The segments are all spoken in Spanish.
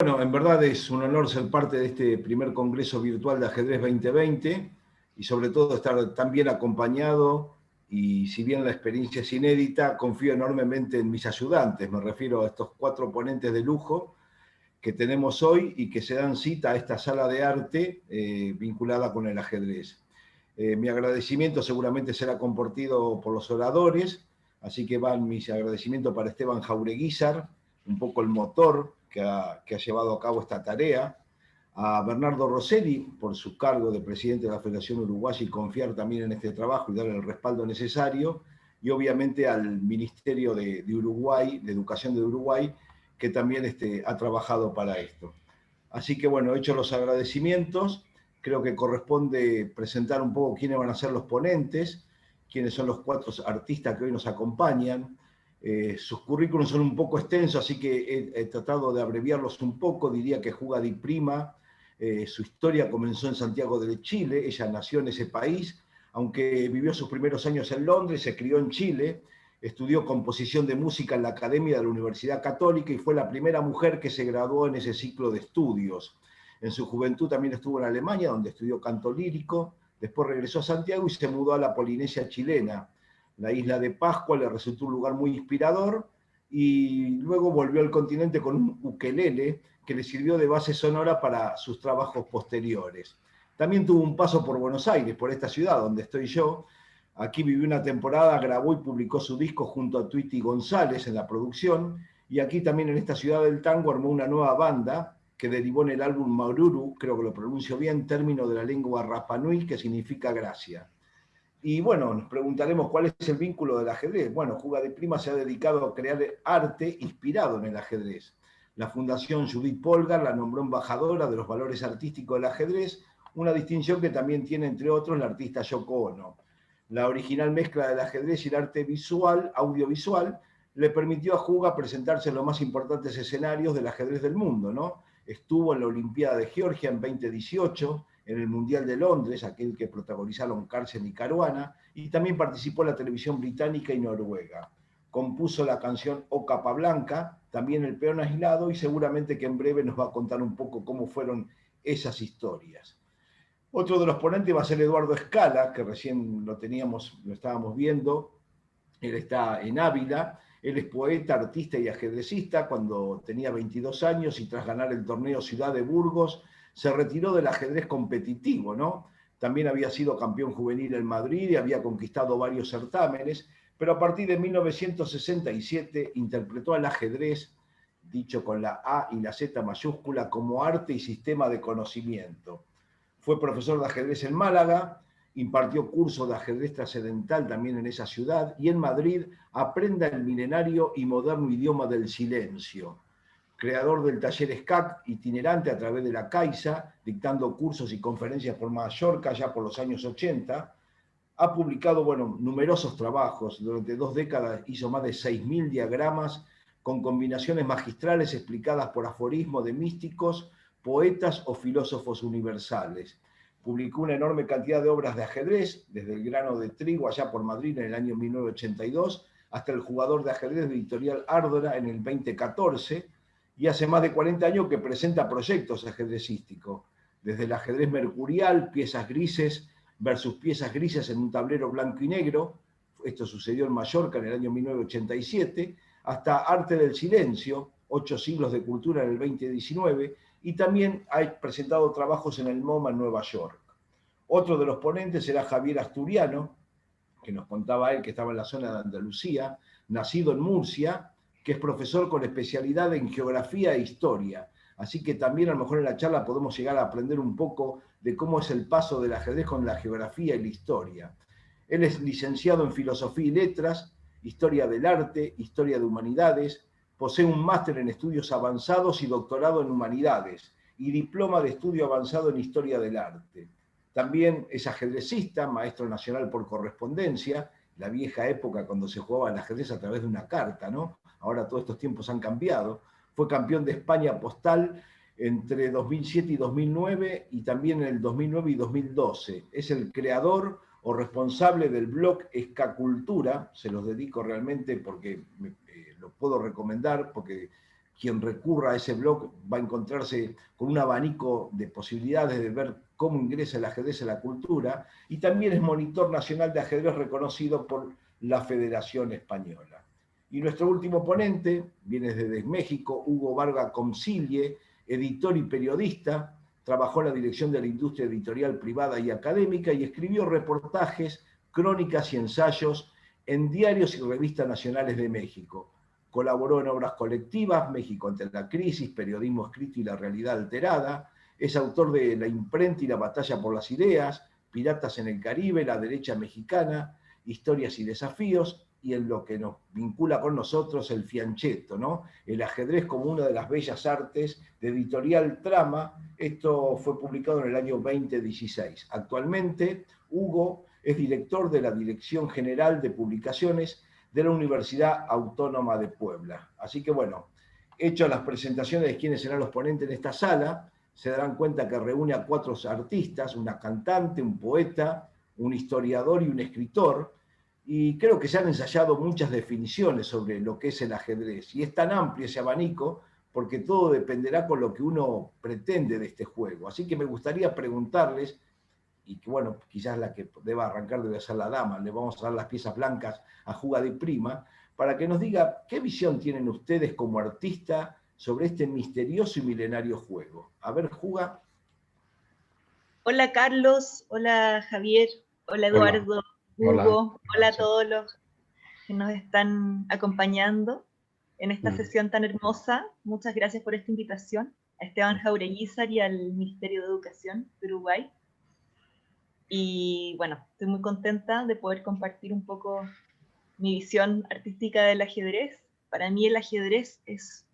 Bueno, en verdad es un honor ser parte de este primer Congreso Virtual de Ajedrez 2020 y sobre todo estar tan bien acompañado y si bien la experiencia es inédita, confío enormemente en mis ayudantes. Me refiero a estos 4 ponentes de lujo que tenemos hoy y que se dan cita a esta sala de arte vinculada con el ajedrez. Mi agradecimiento seguramente será compartido por los oradores, así que van mis agradecimientos para Esteban Jaureguizar, un poco el motor que ha llevado a cabo esta tarea, a Bernardo Rosselli por su cargo de presidente de la Federación Uruguaya y confiar también en este trabajo y darle el respaldo necesario, y obviamente al Ministerio de Uruguay, de Educación de Uruguay, que también ha trabajado para esto. Así que bueno, hecho los agradecimientos, creo que corresponde presentar un poco quiénes van a ser los ponentes, quiénes son los 4 artistas que hoy nos acompañan. Sus currículums son un poco extensos, así que he tratado de abreviarlos un poco. Diría que Juga Di Prima, su historia comenzó en Santiago de Chile, ella nació en ese país, aunque vivió sus primeros años en Londres, se crió en Chile, estudió composición de música en la Academia de la Universidad Católica y fue la primera mujer que se graduó en ese ciclo de estudios. En su juventud también estuvo en Alemania, donde estudió canto lírico, después regresó a Santiago y se mudó a la Polinesia chilena. La isla de Pascua le resultó un lugar muy inspirador y luego volvió al continente con un ukelele que le sirvió de base sonora para sus trabajos posteriores. También tuvo un paso por Buenos Aires, por esta ciudad donde estoy yo. Aquí vivió una temporada, grabó y publicó su disco junto a Tweety González en la producción, y aquí también en esta ciudad del tango armó una nueva banda que derivó en el álbum Maururu, creo que lo pronuncio bien, término de la lengua Rapanui que significa gracia. Y bueno, nos preguntaremos cuál es el vínculo del ajedrez. Bueno, Juga Di Prima se ha dedicado a crear arte inspirado en el ajedrez. La Fundación Judith Polgar la nombró embajadora de los valores artísticos del ajedrez, una distinción que también tiene, entre otros, la artista Yoko Ono. La original mezcla del ajedrez y el arte visual, audiovisual, le permitió a Juga presentarse en los más importantes escenarios del ajedrez del mundo, ¿no? Estuvo en la Olimpiada de Georgia en 2018, en el Mundial de Londres, aquel que protagonizaron Carlsen y Caruana, y también participó en la televisión británica y noruega. Compuso la canción O Capablanca, también El Peón Aislado, y seguramente que en breve nos va a contar un poco cómo fueron esas historias. Otro de los ponentes va a ser Eduardo Scala, que recién lo estábamos viendo. Él está en Ávila, él es poeta, artista y ajedrecista. Cuando tenía 22 años y tras ganar el torneo Ciudad de Burgos, se retiró del ajedrez competitivo, ¿no? También había sido campeón juvenil en Madrid y había conquistado varios certámenes, pero a partir de 1967 interpretó al ajedrez, dicho con la A y la Z mayúscula, como arte y sistema de conocimiento. Fue profesor de ajedrez en Málaga, impartió cursos de ajedrez trascendental también en esa ciudad, y en Madrid aprenda el milenario y moderno idioma del silencio. Creador del taller SCAC itinerante a través de la Caixa, dictando cursos y conferencias por Mallorca ya por los años 80, ha publicado numerosos trabajos. Durante 2 décadas hizo más de 6.000 diagramas con combinaciones magistrales explicadas por aforismos de místicos, poetas o filósofos universales. Publicó una enorme cantidad de obras de ajedrez, desde El grano de trigo allá por Madrid en el año 1982, hasta El jugador de ajedrez de Editorial Árdora en el 2014, y hace más de 40 años que presenta proyectos ajedrecísticos, desde el ajedrez mercurial, piezas grises versus piezas grises en un tablero blanco y negro, esto sucedió en Mallorca en el año 1987, hasta Arte del Silencio, 8 siglos de cultura en el 2019, y también ha presentado trabajos en el MoMA en Nueva York. Otro de los ponentes era Javier Asturiano, que nos contaba él que estaba en la zona de Andalucía, nacido en Murcia, que es profesor con especialidad en geografía e historia. Así que también a lo mejor en la charla podemos llegar a aprender un poco de cómo es el paso del ajedrez con la geografía y la historia. Él es licenciado en Filosofía y Letras, Historia del Arte, Historia de Humanidades, posee un máster en Estudios Avanzados y doctorado en Humanidades y diploma de estudio avanzado en Historia del Arte. También es ajedrecista, maestro nacional por correspondencia, la vieja época cuando se jugaba al ajedrez a través de una carta, ¿no? Ahora todos estos tiempos han cambiado. Fue campeón de España postal entre 2007 y 2009 y también en el 2009 y 2012. Es el creador o responsable del blog Escacultura, se los dedico realmente porque lo puedo recomendar, porque quien recurra a ese blog va a encontrarse con un abanico de posibilidades de ver cómo ingresa el ajedrez en la cultura, y también es monitor nacional de ajedrez reconocido por la Federación Española. Y nuestro último ponente viene desde México, Hugo Varga Consilie, editor y periodista, trabajó en la dirección de la industria editorial privada y académica y escribió reportajes, crónicas y ensayos en diarios y revistas nacionales de México. Colaboró en obras colectivas, México ante la crisis, Periodismo escrito y la realidad alterada. Es autor de La imprenta y la batalla por las ideas, Piratas en el Caribe, La derecha mexicana, Historias y desafíos, y en lo que nos vincula con nosotros, el fianchetto, ¿no? El ajedrez como una de las bellas artes, de editorial Trama. Esto fue publicado en el año 2016. Actualmente, Hugo es director de la Dirección General de Publicaciones de la Universidad Autónoma de Puebla. Así que bueno, hechas las presentaciones de quiénes serán los ponentes en esta sala, se darán cuenta que reúne a 4 artistas, una cantante, un poeta, un historiador y un escritor, y creo que se han ensayado muchas definiciones sobre lo que es el ajedrez, y es tan amplio ese abanico porque todo dependerá con lo que uno pretende de este juego. Así que me gustaría preguntarles, y que bueno, quizás la que deba arrancar debe ser la dama, le vamos a dar las piezas blancas a Juga de Prima, para que nos diga qué visión tienen ustedes como artista sobre este misterioso y milenario juego. A ver, Juga. Hola Carlos, hola Javier, hola Hola. Eduardo, Hola. Hugo, hola a todos los que nos están acompañando en esta sesión tan hermosa. Muchas gracias por esta invitación a Esteban Jaureguizar y al Ministerio de Educación de Uruguay. Y bueno, estoy muy contenta de poder compartir un poco mi visión artística del ajedrez. Para mí el ajedrez es,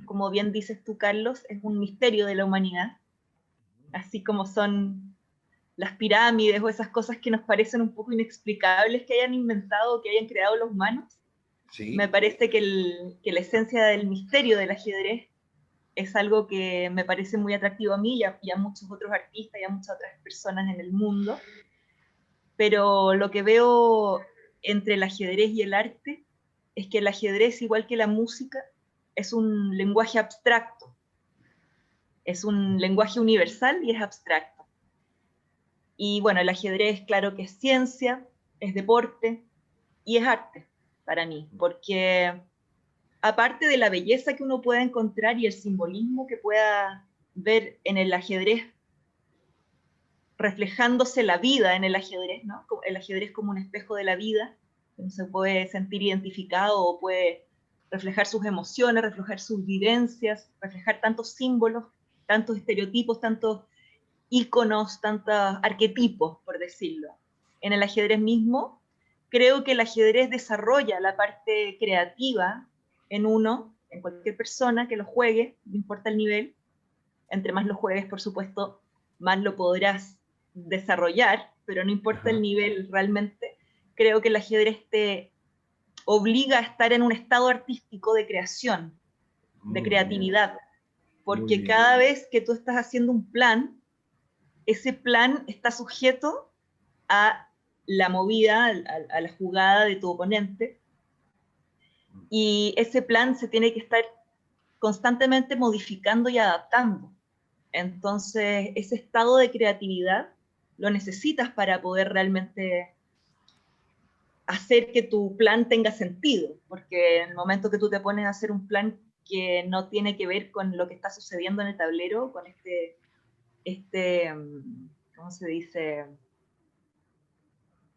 como bien dices tú, Carlos, es un misterio de la humanidad, así como son las pirámides o esas cosas que nos parecen un poco inexplicables que hayan inventado o que hayan creado los humanos. Sí. Me parece que la esencia del misterio del ajedrez es algo que me parece muy atractivo a mí y a muchos otros artistas y a muchas otras personas en el mundo. Pero lo que veo entre el ajedrez y el arte es que el ajedrez, igual que la música, es un lenguaje abstracto. Es un lenguaje universal y es abstracto. Y bueno, el ajedrez, claro que es ciencia, es deporte y es arte para mí, porque aparte de la belleza que uno pueda encontrar y el simbolismo que pueda ver en el ajedrez, reflejándose la vida en el ajedrez, ¿no? El ajedrez como un espejo de la vida, uno se puede sentir identificado o puede reflejar sus emociones, reflejar sus vivencias, reflejar tantos símbolos, tantos estereotipos, tantos íconos, tantos arquetipos, por decirlo. En el ajedrez mismo, creo que el ajedrez desarrolla la parte creativa en uno, en cualquier persona que lo juegue, no importa el nivel. Entre más lo juegues, por supuesto, más lo podrás desarrollar, pero no importa el nivel realmente. Creo que el ajedrez te obliga a estar en un estado artístico de creación, de creatividad, porque cada vez que tú estás haciendo un plan, ese plan está sujeto a la movida, a la jugada de tu oponente, y ese plan se tiene que estar constantemente modificando y adaptando. Entonces, ese estado de creatividad lo necesitas para poder realmente hacer que tu plan tenga sentido, porque en el momento que tú te pones a hacer un plan que no tiene que ver con lo que está sucediendo en el tablero, con ¿cómo se dice?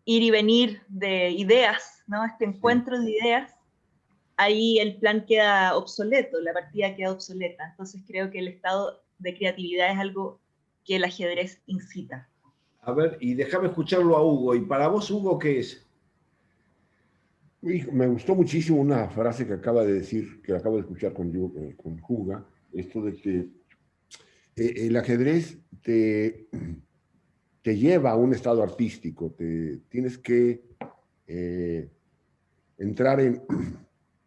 Ir y venir de ideas, ¿no? Este encuentro de ideas, ahí el plan queda obsoleto, la partida queda obsoleta. Entonces creo que el estado de creatividad es algo que el ajedrez incita. A ver, y déjame escucharlo a Hugo. ¿Y para vos, Hugo, qué es? Me gustó muchísimo una frase que acaba de decir, que acabo de escuchar con Juga, esto de que el ajedrez te lleva a un estado artístico, tienes que entrar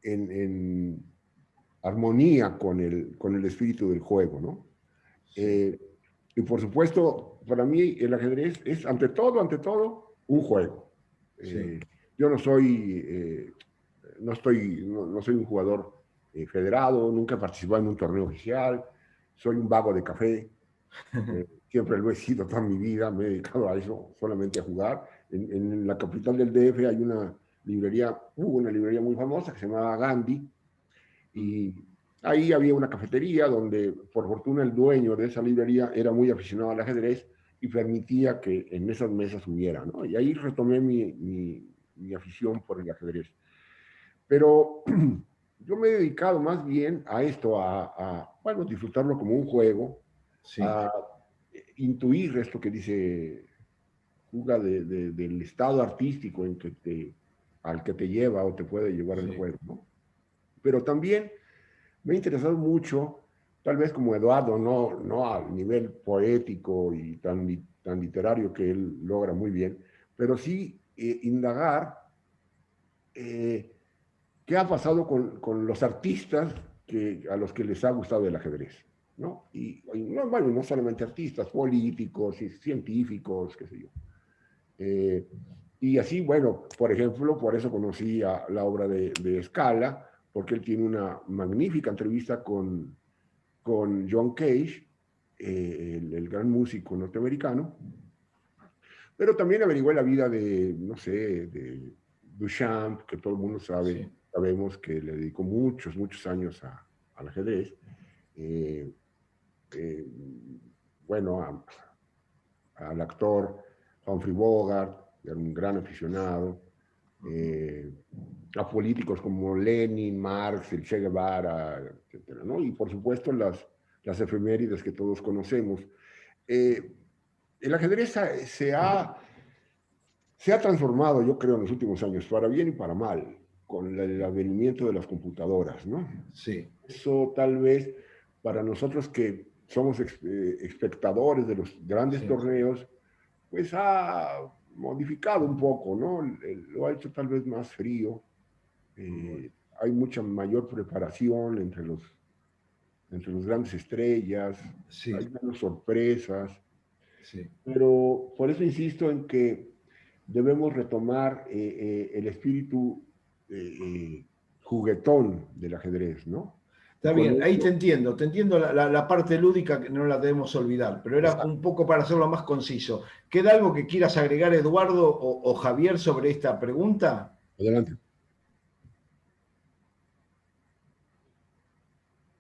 en armonía con el espíritu del juego, ¿no? Sí. Y por supuesto, para mí el ajedrez es ante todo, un juego. Sí. Yo no soy un jugador federado, nunca he participado en un torneo oficial, soy un vago de café, siempre lo he sido toda mi vida, me he dedicado a eso, solamente a jugar. En la capital del DF hay una librería, hubo una librería muy famosa que se llamaba Gandhi, y ahí había una cafetería donde, por fortuna, el dueño de esa librería era muy aficionado al ajedrez y permitía que en esas mesas hubiera, ¿no? Y ahí retomé mi afición por el ajedrez. Pero yo me he dedicado más bien a esto, bueno, disfrutarlo como un juego, Sí, a intuir esto que dice Juga del estado artístico al que te lleva o te puede llevar el sí, juego, ¿no? Pero también me ha interesado mucho, tal vez como Eduardo, no al nivel poético y tan literario que él logra muy bien, pero sí indagar qué ha pasado con los artistas a los que les ha gustado el ajedrez, ¿no? Bueno, no solamente artistas, políticos, y científicos, qué sé yo. Y así, bueno, por ejemplo, por eso conocí la obra de Scala, porque él tiene una magnífica entrevista con John Cage, el gran músico norteamericano, pero también averigué la vida de, no sé, de Duchamp, que todo el mundo sí, sabemos que le dedicó muchos años al ajedrez. Eh, eh, bueno, al actor Humphrey Bogart, era un gran aficionado. Eh, a políticos como Lenin, Marx, el Che Guevara, etcétera, ¿no? Y por supuesto las efemérides que todos conocemos. Eh, el ajedrez se ha transformado, yo creo, en los últimos años, para bien y para mal, con el advenimiento de las computadoras, ¿no? sí, Eso tal vez para nosotros que somos espectadores de los grandes sí, torneos, pues ha modificado un poco, ¿no? Lo ha hecho tal vez más frío. bueno, Hay mucha mayor preparación entre los grandes estrellas, hay sí, menos sorpresas, sí. pero por eso insisto en que debemos retomar el espíritu juguetón del ajedrez, ¿no? Y Está con bien, ahí eso, te entiendo la parte lúdica que no la debemos olvidar, pero era exacto, un poco para hacerlo más conciso. ¿Queda algo que quieras agregar, Eduardo o Javier, sobre esta pregunta? adelante.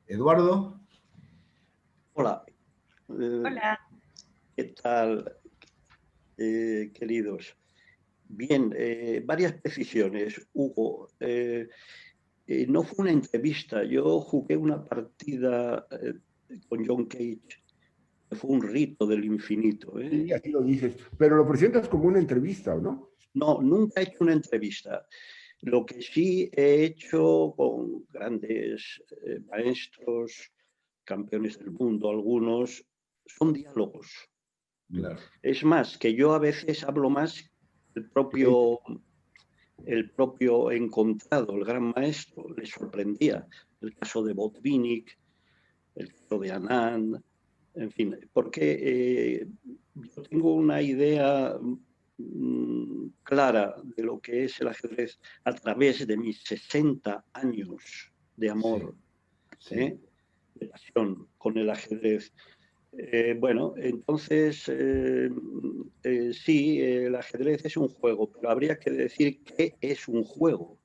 Eduardo, Hola, eh, Hola. ¿qué tal, queridos? Bien, varias precisiones. Hugo, no fue una entrevista, yo jugué una partida con John Cage, que fue un rito del infinito. Sí, así lo dices, pero lo presentas como una entrevista, ¿no? No, nunca he hecho una entrevista. Lo que sí he hecho con grandes maestros, campeones del mundo, algunos, son diálogos. claro, Es más, que yo a veces hablo más el Sí, propio encontrado, el gran maestro, le sorprendía. El caso de Botvinnik, el caso de Anand, en fin, porque yo tengo una idea clara de lo que es el ajedrez a través de mis 60 años de sí, amor, sí, de pasión con el ajedrez. Bueno, entonces sí, el ajedrez es un juego, pero habría que decir qué es un juego.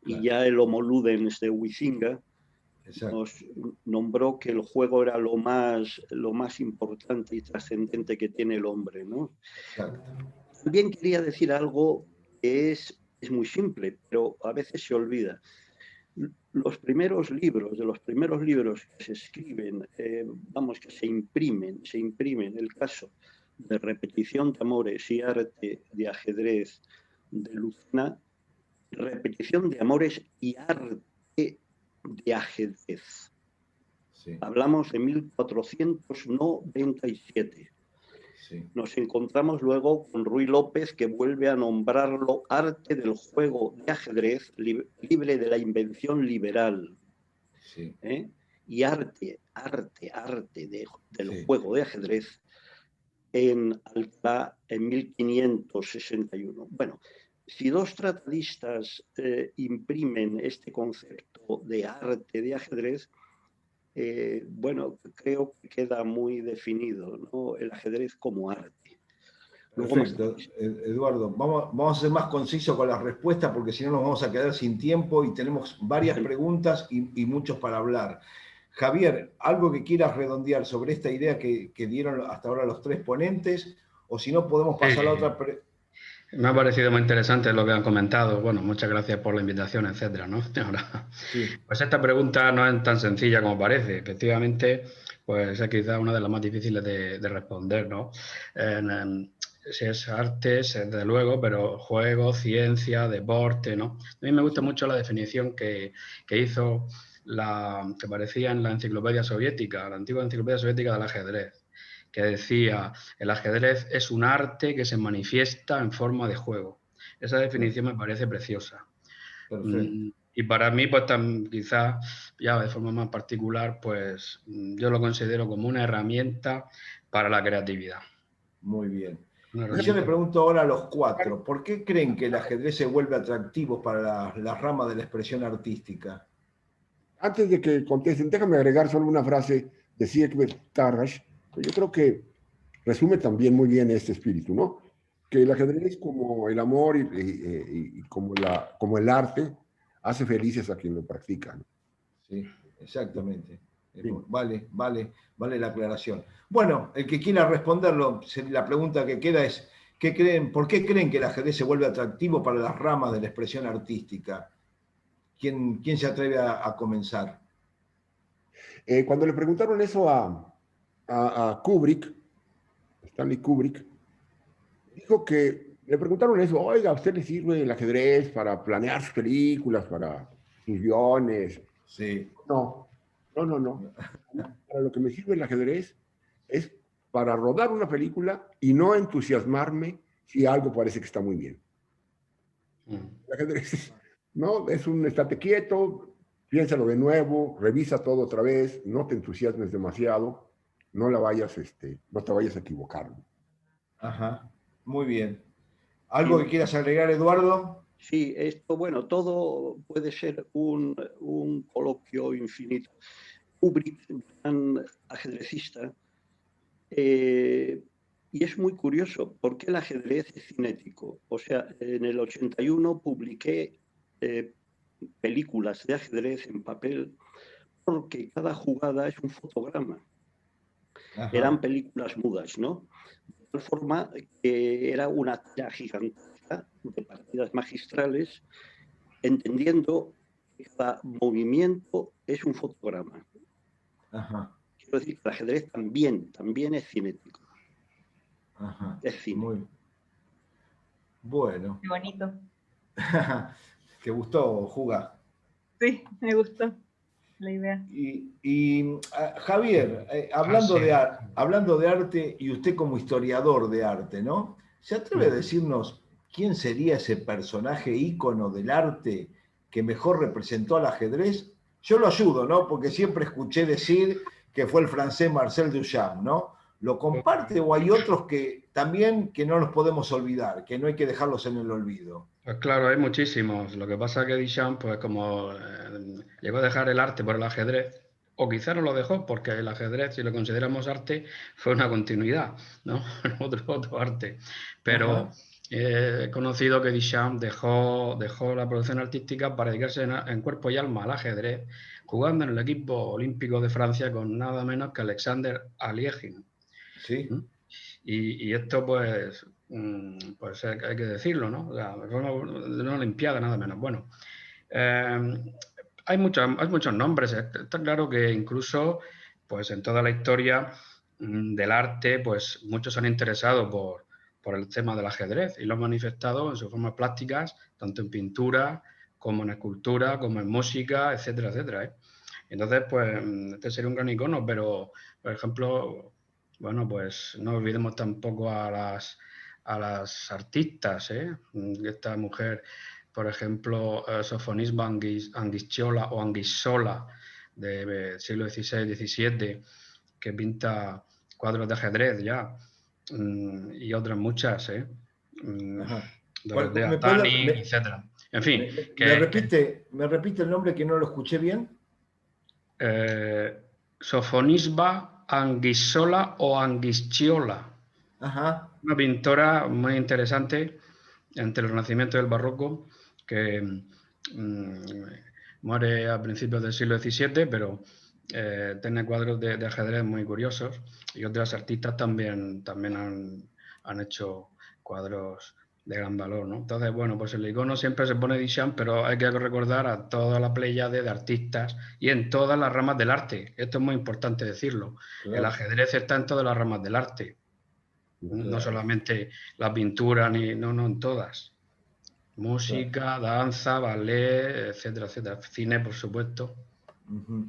Y claro, ya el Homo Ludens de Huizinga exacto, nos nombró que el juego era lo más importante y trascendente que tiene el hombre, ¿no? exacto. También quería decir algo que es muy simple, pero a veces se olvida. De los primeros libros que se escriben, vamos, que se imprimen, el caso de Repetición de Amores y Arte de Ajedrez de Lucena, Repetición de Amores y Arte de Ajedrez. Sí, Hablamos de 1497. sí, Nos encontramos luego con Ruy López, que vuelve a nombrarlo arte del juego de ajedrez libre de la invención liberal. sí, Y arte del sí, juego de ajedrez en Alcalá en 1561. Bueno, si dos tratadistas imprimen este concepto, concepto de arte de ajedrez, bueno, creo que queda muy definido, ¿no? El ajedrez como arte. Luego Perfecto, Eduardo. Vamos a ser más concisos con las respuestas porque si no nos vamos a quedar sin tiempo y tenemos varias preguntas y muchos para hablar. Javier, ¿algo que quieras redondear sobre esta idea que dieron hasta ahora los tres ponentes? O si no, podemos pasar a la otra. Me ha parecido muy interesante lo que han comentado. Bueno, muchas gracias por la invitación, etcétera, ¿no? Ahora, Sí. pues esta pregunta no es tan sencilla como parece. Efectivamente, pues es quizá una de las más difíciles de responder, ¿no? Si es artes, desde luego, pero juego, ciencia, deporte, ¿no? A mí me gusta mucho la definición que hizo que aparecía en la enciclopedia soviética, la antigua enciclopedia soviética del ajedrez, que decía: el ajedrez es un arte que se manifiesta en forma de juego. Esa definición me parece preciosa. Perfecto. Y para mí, pues quizás ya de forma más particular, pues yo lo considero como una herramienta para la creatividad. Muy bien. Y yo le pregunto ahora a los cuatro, ¿por qué creen que el ajedrez se vuelve atractivo para la rama de la expresión artística? Antes de que contesten, déjame agregar solo una frase de Siegbert Tarrasch, que yo creo que resume también muy bien este espíritu, ¿no? Que el ajedrez, como el amor y como el arte, hace felices a quien lo practica, ¿no? Sí, exactamente. Sí. Vale la aclaración. Bueno, el que quiera responderlo, la pregunta que queda es, ¿por qué creen que el ajedrez se vuelve atractivo para las ramas de la expresión artística? ¿Quién se atreve a comenzar? Cuando le preguntaron eso a Kubrick, Stanley Kubrick, dijo que le preguntaron eso: oiga, ¿a usted le sirve el ajedrez para planear sus películas, para sus guiones? Sí. No. Para lo que me sirve el ajedrez es para rodar una película y no entusiasmarme si algo parece que está muy bien. El ajedrez no es un estate quieto, piénsalo de nuevo, revisa todo otra vez, no te entusiasmes demasiado, no te vayas a equivocar. Ajá, muy bien. ¿Algo que quieras agregar, Eduardo? Sí, esto, bueno, todo puede ser un coloquio infinito. Kubrick, gran ajedrecista, y es muy curioso porque el ajedrez es cinético. O sea, en el 81 publiqué películas de ajedrez en papel porque cada jugada es un fotograma. Ajá. Eran películas mudas, ¿no? De tal forma que era una tira gigantesca de partidas magistrales, entendiendo que cada movimiento es un fotograma. Ajá. Quiero decir que el ajedrez también es cinético. Ajá. Es cine. Muy bueno. Qué bonito. ¿Te gustó, Juga? Sí, me gustó la idea. Javier, hablando de arte y usted como historiador de arte, ¿no? ¿Se atreve a decirnos quién sería ese personaje ícono del arte que mejor representó al ajedrez? Yo lo ayudo, ¿no? Porque siempre escuché decir que fue el francés Marcel Duchamp, ¿no? ¿Lo comparte o hay otros que también que no los podemos olvidar, que no hay que dejarlos en el olvido? Pues claro, hay muchísimos. Lo que pasa es que Duchamp, pues como llegó a dejar el arte por el ajedrez, o quizá no lo dejó porque el ajedrez, si lo consideramos arte, fue una continuidad, ¿no? otro arte. Pero he conocido que Duchamp dejó la producción artística para dedicarse en cuerpo y alma al ajedrez, jugando en el equipo olímpico de Francia con nada menos que Alexander Aliegin. Sí. Y esto, pues hay que decirlo, ¿no? De una Olimpiada, nada menos. Bueno, hay muchos nombres. Está claro que incluso, pues en toda la historia del arte, pues muchos se han interesado por el tema del ajedrez y lo han manifestado en sus formas plásticas, tanto en pintura como en escultura, como en música, etcétera, etcétera, ¿eh? Entonces, pues este sería un gran icono, pero, por ejemplo, bueno, pues no olvidemos tampoco a las artistas, ¿eh? Esta mujer, por ejemplo, Sofonisba Anguissola o Anguissola, del siglo XVI, XVII, que pinta cuadros de ajedrez ya, y otras muchas, ¿eh? Dorotea Tani, etc. En fin. ¿Me repite el nombre que no lo escuché bien? Sofonisba Anguissola o Anguisciola. Ajá. Una pintora muy interesante entre el Renacimiento y el Barroco, que muere a principios del siglo XVII, pero tiene cuadros de ajedrez muy curiosos, y otros artistas también han hecho cuadros de gran valor, ¿no? Entonces, bueno, pues el icono siempre se pone Duchamp, pero hay que recordar a toda la pléyade de artistas y en todas las ramas del arte. Esto es muy importante decirlo. Claro. El ajedrez está en todas las ramas del arte. Claro. No solamente la pintura, no, en todas. Música, claro. Danza, ballet, etcétera, etcétera. Cine, por supuesto. Uh-huh.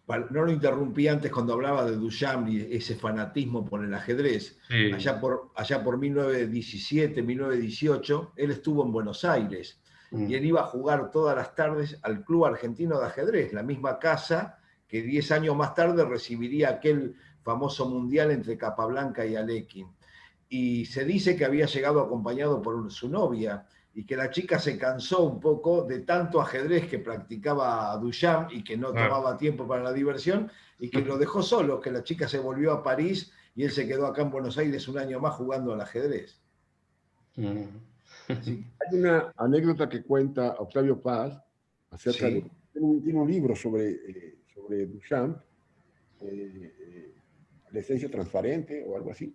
No lo interrumpí antes cuando hablaba de Duchamp y ese fanatismo por el ajedrez. Sí. Allá por 1917, 1918, él estuvo en Buenos Aires y él iba a jugar todas las tardes al Club Argentino de Ajedrez, la misma casa que 10 años más tarde recibiría aquel famoso mundial entre Capablanca y Alekhine. Y se dice que había llegado acompañado por su novia, y que la chica se cansó un poco de tanto ajedrez que practicaba Duchamp y que no tomaba tiempo para la diversión, y que lo dejó solo, que la chica se volvió a París y él se quedó acá en Buenos Aires un año más jugando al ajedrez. Así. Hay una anécdota que cuenta Octavio Paz acerca de... Tiene un libro sobre Duchamp, La esencia transparente o algo así,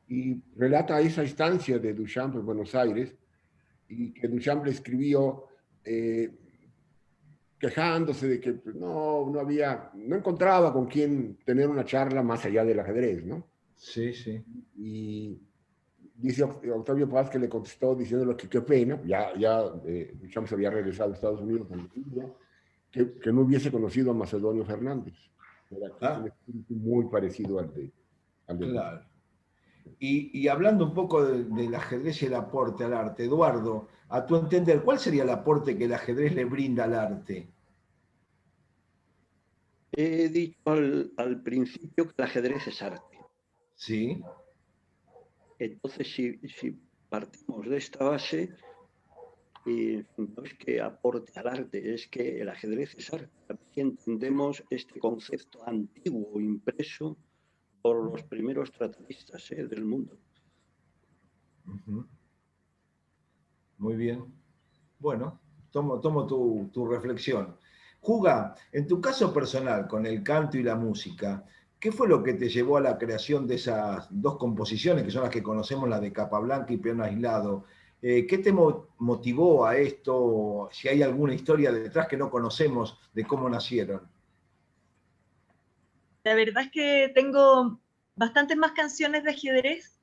y relata esa instancia de Duchamp en Buenos Aires, y que Duchamp le escribió quejándose de que no encontraba con quién tener una charla más allá del ajedrez, ¿no? Sí, sí. Y dice Octavio Paz que le contestó diciéndole que qué pena, Duchamp se había regresado a Estados Unidos con que no hubiese conocido a Macedonio Fernández, era un espíritu muy parecido al de claro. Y hablando un poco del ajedrez y el aporte al arte, Eduardo, a tu entender, ¿cuál sería el aporte que el ajedrez le brinda al arte? He dicho al principio que el ajedrez es arte. Sí. Entonces, si partimos de esta base, no es que aporte al arte, es que el ajedrez es arte. Aquí entendemos este concepto antiguo impreso por los primeros tratadistas del mundo. Uh-huh. Muy bien. Bueno, tomo tu reflexión. Juga, en tu caso personal, con el canto y la música, ¿qué fue lo que te llevó a la creación de esas dos composiciones, que son las que conocemos, la de Capablanca y Peón Aislado? ¿Qué te motivó a esto? Si hay alguna historia detrás que no conocemos de cómo nacieron. La verdad es que tengo bastantes más canciones de ajedrez,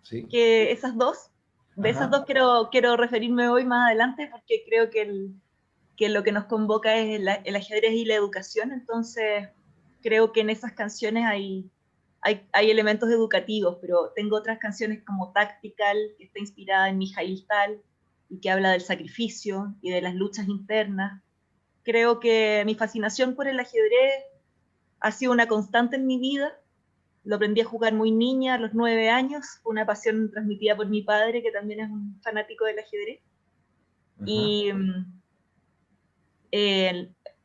¿sí?, que esas dos. De esas dos quiero referirme hoy más adelante, porque creo que lo que nos convoca es el ajedrez y la educación. Entonces creo que en esas canciones hay elementos educativos, pero tengo otras canciones como Tactical, que está inspirada en Mikhail Tal y que habla del sacrificio y de las luchas internas. Creo que mi fascinación por el ajedrez ha sido una constante en mi vida. Lo aprendí a jugar muy niña, a los 9 años. Fue una pasión transmitida por mi padre, que también es un fanático del ajedrez. Y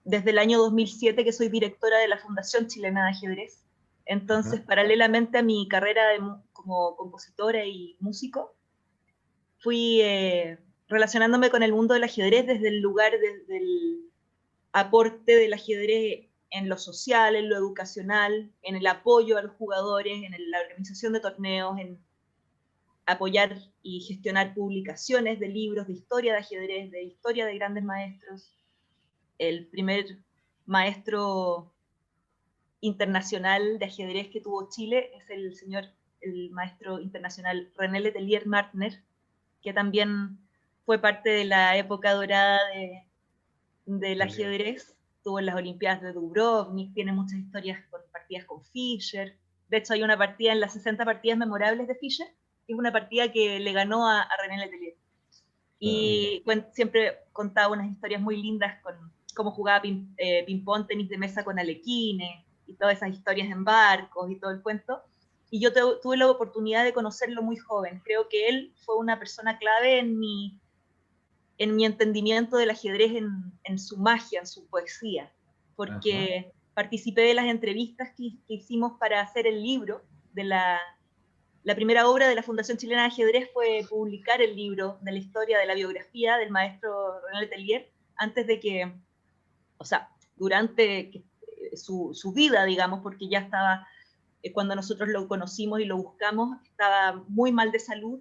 desde el año 2007 que soy directora de la Fundación Chilena de Ajedrez. Entonces, paralelamente a mi carrera como compositora y músico, fui relacionándome con el mundo del ajedrez desde el lugar del aporte del ajedrez en lo social, en lo educacional, en el apoyo a los jugadores, en la organización de torneos, en apoyar y gestionar publicaciones de libros de historia de ajedrez, de historia de grandes maestros. El primer maestro internacional de ajedrez que tuvo Chile es el maestro internacional René Letelier Martner, que también fue parte de la época dorada del ajedrez. Estuvo en las Olimpiadas de Dubrovnik, tiene muchas historias con partidas con Fischer. De hecho, hay una partida en las 60 partidas memorables de Fischer, que es una partida que le ganó a René Letelier. Y siempre contaba unas historias muy lindas con cómo jugaba ping-pong, tenis de mesa con Alekhine, y todas esas historias en barcos y todo el cuento. Y yo tuve la oportunidad de conocerlo muy joven. Creo que él fue una persona clave en mi en mi entendimiento del ajedrez en su magia, en su poesía, porque participé de las entrevistas que hicimos para hacer el libro. De la primera obra de la Fundación Chilena de Ajedrez fue publicar el libro de la historia de la biografía del maestro René Letelier, antes de que, o sea, durante su vida, digamos, porque ya estaba, cuando nosotros lo conocimos y lo buscamos, estaba muy mal de salud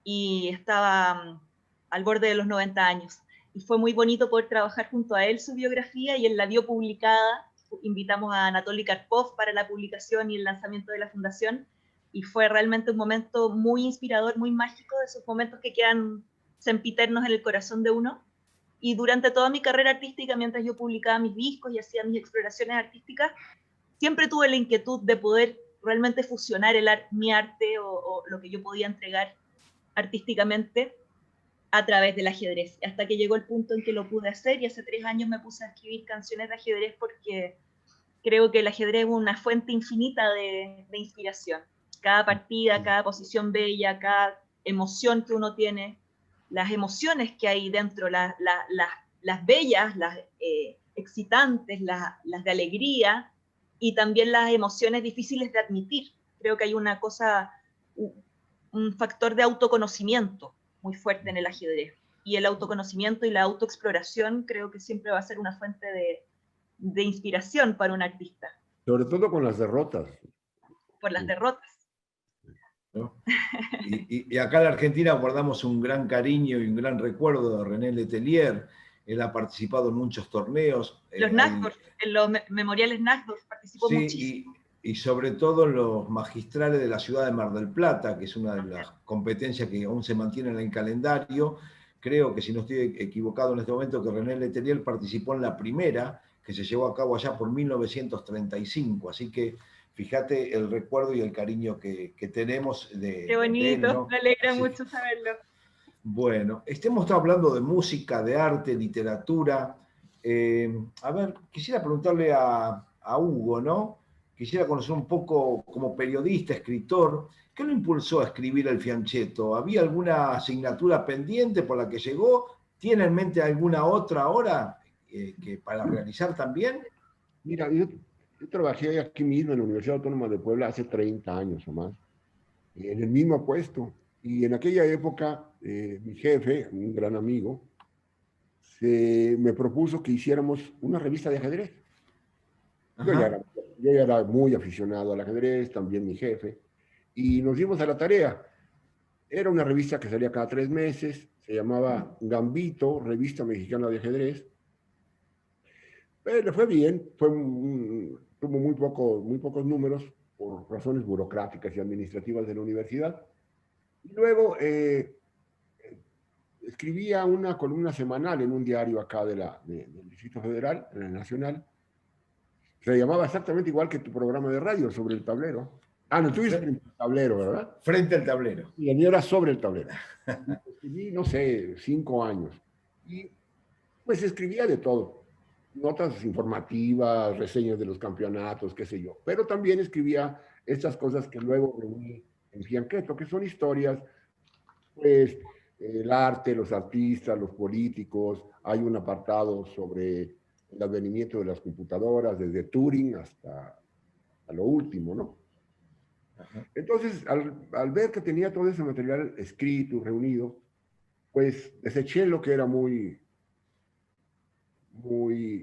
y estaba al borde de los 90 años. Y fue muy bonito poder trabajar junto a él su biografía, y él la vio publicada. Invitamos a Anatoly Karpov para la publicación y el lanzamiento de la fundación, y fue realmente un momento muy inspirador, muy mágico, de esos momentos que quedan sempiternos en el corazón de uno. Y durante toda mi carrera artística, mientras yo publicaba mis discos y hacía mis exploraciones artísticas, siempre tuve la inquietud de poder realmente fusionar mi arte o lo que yo podía entregar artísticamente a través del ajedrez, hasta que llegó el punto en que lo pude hacer, y hace 3 años me puse a escribir canciones de ajedrez, porque creo que el ajedrez es una fuente infinita de inspiración. Cada partida, cada posición bella, cada emoción que uno tiene, las emociones que hay dentro, las bellas, las excitantes, las de alegría, y también las emociones difíciles de admitir. Creo que hay una cosa, un factor de autoconocimiento muy fuerte en el ajedrez. Y el autoconocimiento y la autoexploración creo que siempre va a ser una fuente de inspiración para un artista. Sobre todo con las derrotas. Por las derrotas. ¿No? Y acá en la Argentina guardamos un gran cariño y un gran recuerdo de René Letelier. Él ha participado en muchos torneos. Los Naxdorf, en los memoriales Naxdorf participó muchísimo. Y sobre todo en los magistrales de la ciudad de Mar del Plata, que es una de las competencias que aún se mantienen en el calendario. Creo que, si no estoy equivocado en este momento, que René Letelier participó en la primera, que se llevó a cabo allá por 1935. Así que fíjate el recuerdo y el cariño que tenemos de Qué bonito, de él, ¿no? me alegra Sí. mucho saberlo. Bueno, hemos estado hablando de música, de arte, literatura. A ver, quisiera preguntarle a Hugo, ¿no? Quisiera conocer un poco, como periodista, escritor, ¿qué lo impulsó a escribir El Fianchetto? ¿Había alguna asignatura pendiente por la que llegó? ¿Tiene en mente alguna otra ahora que para realizar también? Mira, yo trabajé aquí mismo en la Universidad Autónoma de Puebla hace 30 años o más, en el mismo puesto. Y en aquella época, mi jefe, un gran amigo, me propuso que hiciéramos una revista de ajedrez. Yo ya era muy aficionado al ajedrez, también mi jefe, y nos dimos a la tarea. Era una revista que salía cada 3 meses, se llamaba Gambito, Revista Mexicana de Ajedrez. Le fue bien, tuvo muy pocos números por razones burocráticas y administrativas de la universidad. Y luego escribía una columna semanal en un diario acá del Distrito Federal, en el Nacional. Se llamaba exactamente igual que tu programa de radio, Sobre el Tablero. Ah, no, tú dices frente al tablero, ¿verdad? Frente al tablero. Y el mío era Sobre el Tablero. Y escribí, no sé, 5 años. Y pues escribía de todo. Notas informativas, reseñas de los campeonatos, qué sé yo. Pero también escribía estas cosas que luego reuní en Fianchetto, que son historias, pues, el arte, los artistas, los políticos. Hay un apartado sobre el advenimiento de las computadoras, desde Turing hasta lo último, ¿no? Entonces, al ver que tenía todo ese material escrito, reunido, pues deseché lo que era muy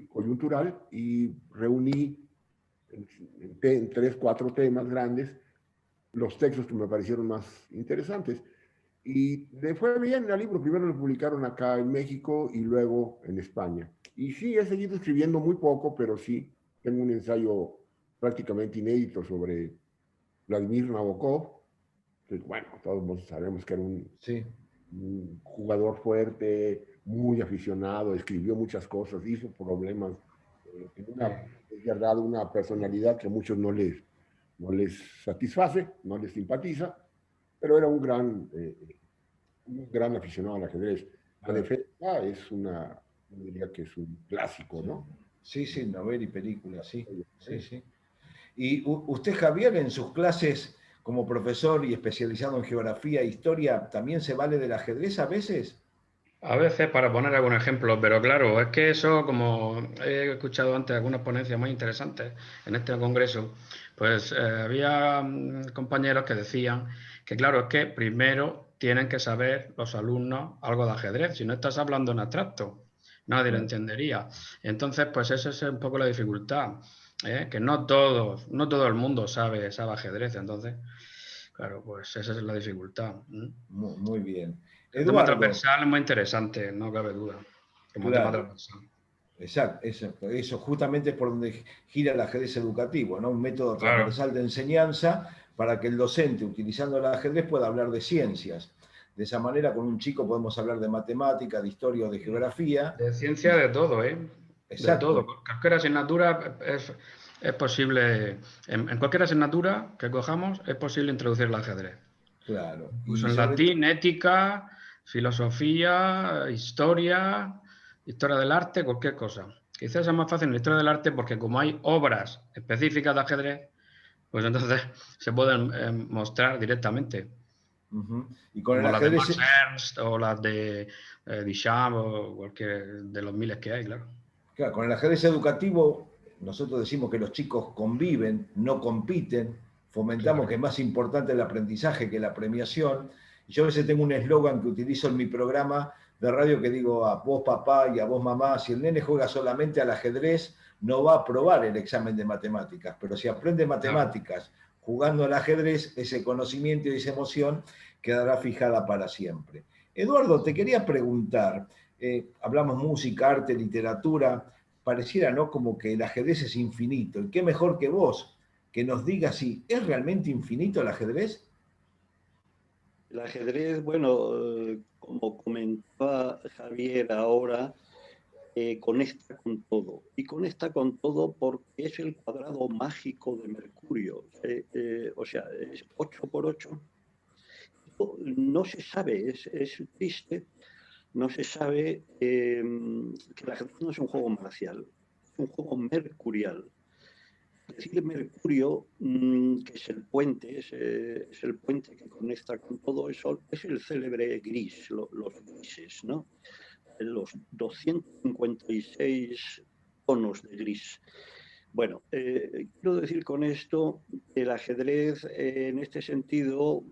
coyuntural y reuní en 3, 4 temas grandes los textos que me parecieron más interesantes. Y le fue bien al libro. Primero lo publicaron acá en México y luego en España. Y sí, he seguido escribiendo muy poco, pero sí, tengo un ensayo prácticamente inédito sobre Vladimir Nabokov. Que, bueno, todos sabemos que era un jugador fuerte, muy aficionado, escribió muchas cosas, hizo problemas. Es verdad, una personalidad que a muchos no les satisface, no les simpatiza, pero era un gran aficionado al ajedrez. La defensa es yo diría que es un clásico, ¿no? Sí, novela y película, sí. Y usted, Javier, en sus clases como profesor y especializado en geografía e historia, ¿también se vale del ajedrez a veces? A veces, para poner algún ejemplo, pero claro, es que eso, como he escuchado antes algunas ponencias muy interesantes en este congreso, pues había compañeros que decían que claro, es que primero tienen que saber los alumnos algo de ajedrez, si no estás hablando en abstracto, nadie lo entendería. Entonces, pues esa es un poco la dificultad, que no todo el mundo sabe ajedrez, entonces, claro, pues esa es la dificultad. Muy bien. El tema Eduardo, transversal es muy interesante, no cabe duda, como tema claro, transversal. exacto, eso justamente es por donde gira el ajedrez educativo, ¿no? Un método Claro, transversal de enseñanza para que el docente, utilizando el ajedrez, pueda hablar de ciencias. De esa manera, con un chico podemos hablar de matemática, de historia o de geografía. de ciencia de todo, ¿eh? De todo. Exacto, Cualquier asignatura es posible, en cualquier asignatura que cojamos, es posible introducir el ajedrez. claro. Incluso Y en sobre latín, ética, filosofía, historia del arte, cualquier cosa. Quizás sea más fácil en la historia del arte porque como hay obras específicas de ajedrez, pues entonces se pueden mostrar directamente. Y con el Como las de ajedrez, Max Ernst o las de Duchamp o cualquier de los miles que hay, claro. claro, con el ajedrez educativo, nosotros decimos que los chicos conviven, no compiten, fomentamos Claro. que es más importante el aprendizaje que la premiación. Y yo a veces tengo un eslogan que utilizo en mi programa de radio que digo a vos papá y a vos mamá, si el nene juega solamente al ajedrez, no va a aprobar el examen de matemáticas, pero si aprende matemáticas jugando al ajedrez, ese conocimiento y esa emoción quedará fijada para siempre. Eduardo, te quería preguntar, hablamos música, arte, literatura, pareciera, ¿no? Como que el ajedrez es infinito. ¿Y qué mejor que vos que nos digas si es realmente infinito el ajedrez? El ajedrez, bueno, como comentaba Javier ahora, conecta con todo. Y conecta con todo porque es el cuadrado mágico de Mercurio. O sea, es 8 por 8. No se sabe, es triste, no se sabe que el ajedrez no es un juego marcial, es un juego mercurial. Decir Mercurio, que es el puente, es el puente que conecta con todo eso, es el célebre gris, los grises, ¿no? Los 256 tonos de gris. Bueno, quiero decir con esto, el ajedrez en este sentido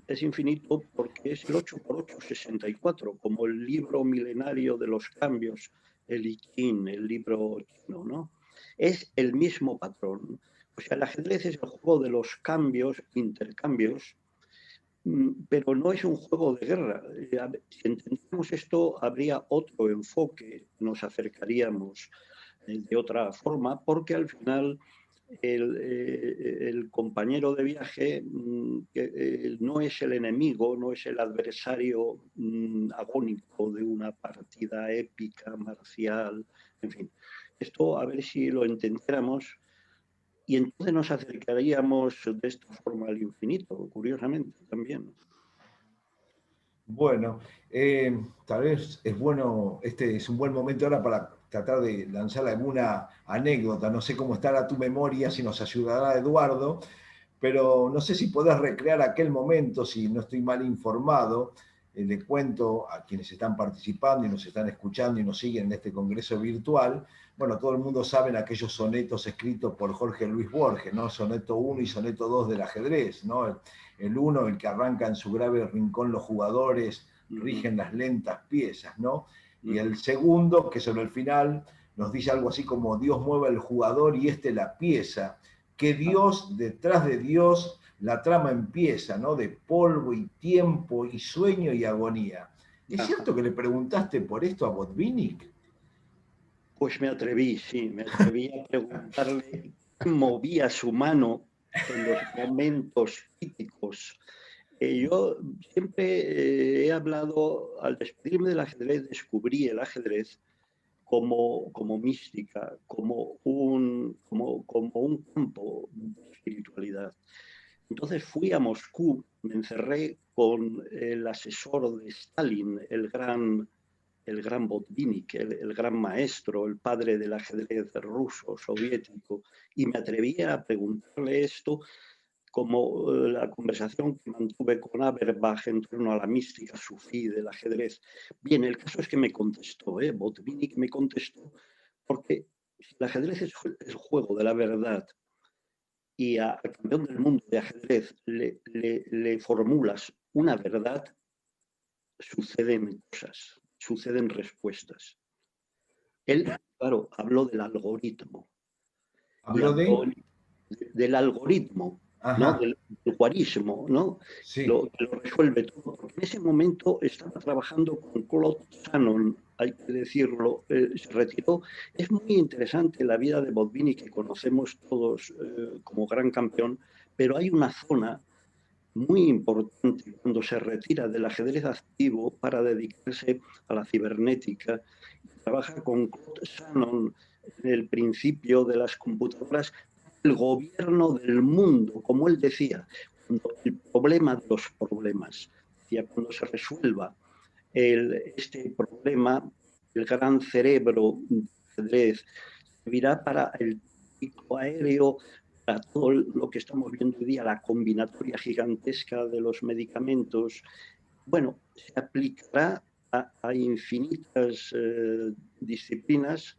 es infinito porque es el 8 por 8, 64, como el libro milenario de los cambios, el I Ching, el libro chino, ¿no? Es el mismo patrón. O sea, el ajedrez es el juego de los cambios, intercambios, pero no es un juego de guerra. Si entendemos esto, habría otro enfoque, nos acercaríamos de otra forma, porque al final el compañero de viaje no es el enemigo, no es el adversario agónico de una partida épica, marcial, en fin. Esto a ver si lo entendiéramos y entonces nos acercaríamos de esta forma al infinito, curiosamente también. Bueno, tal vez es bueno, este es un buen momento ahora para tratar de lanzar alguna anécdota. No sé cómo estará tu memoria, si nos ayudará Eduardo, pero no sé si podés recrear aquel momento, si no estoy mal informado. Le cuento a quienes están participando y nos están escuchando y nos siguen en este congreso virtual. Bueno, todo el mundo sabe aquellos sonetos escritos por Jorge Luis Borges, ¿no? Soneto 1 y soneto 2 del ajedrez, ¿no? El 1, el que arranca en su grave rincón los jugadores, rigen las lentas piezas, ¿no? Y el segundo, que sobre el final nos dice algo así como Dios mueve al jugador y la pieza, que Dios, detrás de Dios, la trama empieza, ¿no? De polvo y tiempo y sueño y agonía. ¿Es cierto que le preguntaste por esto a Botvinnik? Pues me atreví, sí, me atreví a preguntarle qué movía su mano en los momentos críticos. Yo siempre he hablado, al despedirme del ajedrez, descubrí el ajedrez como mística, como un campo de espiritualidad. Entonces fui a Moscú, me encerré con el asesor de Stalin, el gran Botvinnik, el gran maestro, el padre del ajedrez ruso, soviético, y me atreví a preguntarle esto como la conversación que mantuve con Averbach en torno a la mística sufí del ajedrez. Bien, el caso es que me contestó, Botvinnik me contestó, porque si el ajedrez es el juego de la verdad y al campeón del mundo de ajedrez le formulas una verdad, suceden cosas, suceden respuestas. Él, claro, habló del algoritmo. ¿Habló de? Del algoritmo, ¿no? Del juarismo, ¿no? Sí. Que lo resuelve todo. Porque en ese momento estaba trabajando con Claude Shannon, hay que decirlo, se retiró. Es muy interesante la vida de Botvinnik, que conocemos todos como gran campeón, pero hay una zona muy importante cuando se retira del ajedrez activo para dedicarse a la cibernética. Trabaja con Claude Shannon en el principio de las computadoras, el gobierno del mundo, como él decía, cuando el problema de los problemas, decía, cuando se resuelva este problema, el gran cerebro de ajedrez servirá para el tráfico aéreo, para todo lo que estamos viendo hoy día, la combinatoria gigantesca de los medicamentos. Bueno, se aplicará a infinitas disciplinas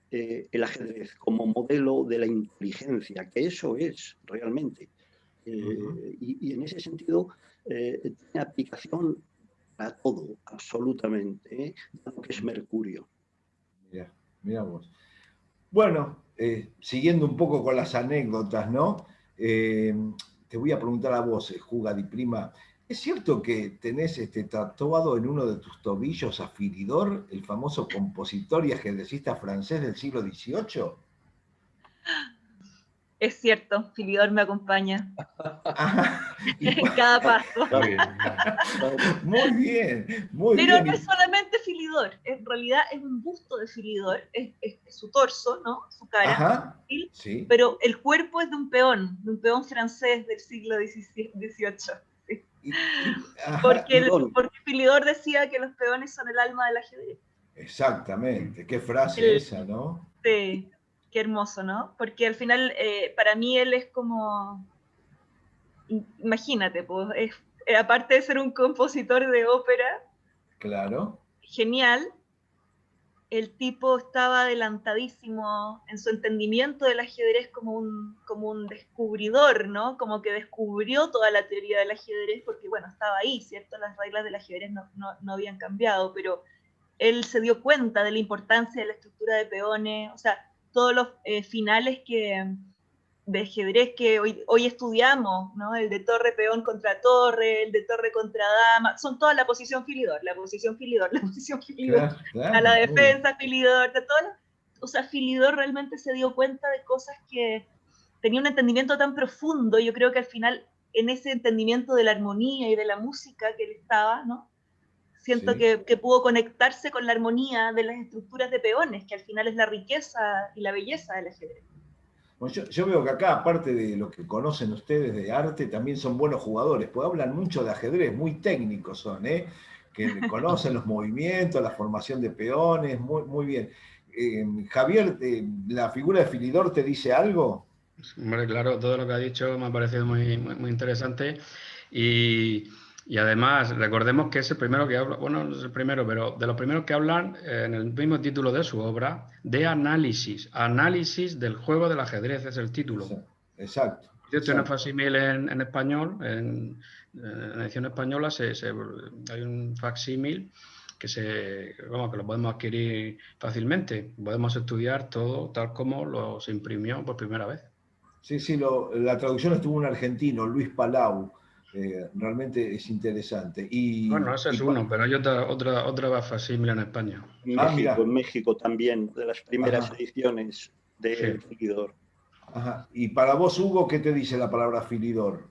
el ajedrez como modelo de la inteligencia, que eso es realmente. Y en ese sentido tiene aplicación para todo, absolutamente, dado que es Mercurio. Mira vos. Bueno, siguiendo un poco con las anécdotas, ¿no? Te voy a preguntar a vos, Juga di Prima, ¿es cierto que tenés tatuado en uno de tus tobillos a Philidor, el famoso compositor y ajedrecista francés del siglo XVIII? Es cierto, Philidor me acompaña Y en cada paso. muy bien, muy Pero bien. no es solamente Philidor, en realidad es un busto de Philidor, es su torso, ¿no? Su cara, Ajá, sí. pero el cuerpo es de un peón francés del siglo XVIII. Sí. Porque Philidor decía que los peones son el alma del ajedrez. Exactamente, qué frase esa, ¿no? Sí, qué hermoso, ¿no? Porque al final, para mí él es como, imagínate, pues, aparte de ser un compositor de ópera, claro, genial, el tipo estaba adelantadísimo en su entendimiento del ajedrez como un descubridor, ¿no? Como que descubrió toda la teoría del ajedrez, porque bueno, estaba ahí, ¿cierto? Las reglas del ajedrez no habían cambiado, pero él se dio cuenta de la importancia de la estructura de peones, o sea, todos los finales de ajedrez que hoy estudiamos, ¿no? El de torre, peón contra torre, el de torre contra dama, son todas la posición Philidor, la posición Philidor, la posición Philidor, claro, a la defensa Philidor, de todas. O sea, Philidor realmente se dio cuenta de cosas que tenía un entendimiento tan profundo. Yo creo que al final, en ese entendimiento de la armonía y de la música que él estaba, ¿no? Siento que pudo conectarse con la armonía de las estructuras de peones, que al final es la riqueza y la belleza del ajedrez. Bueno, yo veo que acá, aparte de lo que conocen ustedes de arte, también son buenos jugadores, pues hablan mucho de ajedrez, muy técnicos son, que conocen los movimientos, la formación de peones, muy, muy bien. Javier, ¿la figura de Philidor te dice algo? Hombre, claro, todo lo que ha dicho me ha parecido muy, muy, muy interesante y además recordemos que es el primero que habla, bueno, no es el primero, pero de los primeros que hablan en el mismo título de su obra, de análisis del juego del ajedrez es el título. Exacto. Yo tengo una facsímil en español, en edición española hay un facsímil que lo podemos adquirir fácilmente, podemos estudiar todo tal como se imprimió por primera vez. Sí, la traducción estuvo un argentino, Luis Palau. Realmente es interesante. Bueno, ese es uno, pero hay otra facsímil en España. En México también, de las primeras ediciones de Philidor. Ajá. Y para vos, Hugo, ¿qué te dice la palabra Philidor?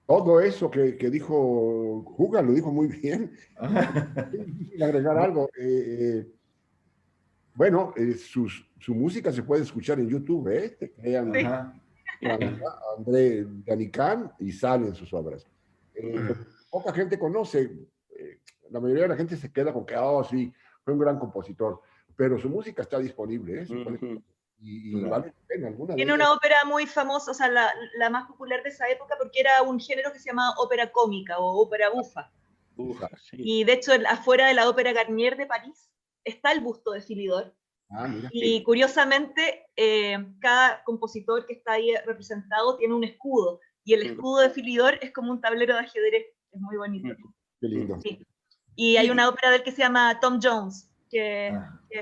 Todo eso que dijo Juga lo dijo muy bien. Es difícil agregar algo. Bueno, su música se puede escuchar en YouTube, Te crean André Danicán y salen sus obras. Poca gente conoce, la mayoría de la gente se queda con que, sí, fue un gran compositor, pero su música está disponible, y vale la pena. Alguna de Tiene ellas. una ópera muy famosa, o sea, la más popular de esa época, porque era un género que se llamaba ópera cómica o ópera bufa. Sí. Y de hecho, afuera de la ópera Garnier de París está el busto de Philidor. Mira. Y curiosamente, cada compositor que está ahí representado tiene un escudo. Y el escudo de Philidor es como un tablero de ajedrez. Es muy bonito. Qué lindo. Sí. Y hay una ópera del que se llama Tom Jones, que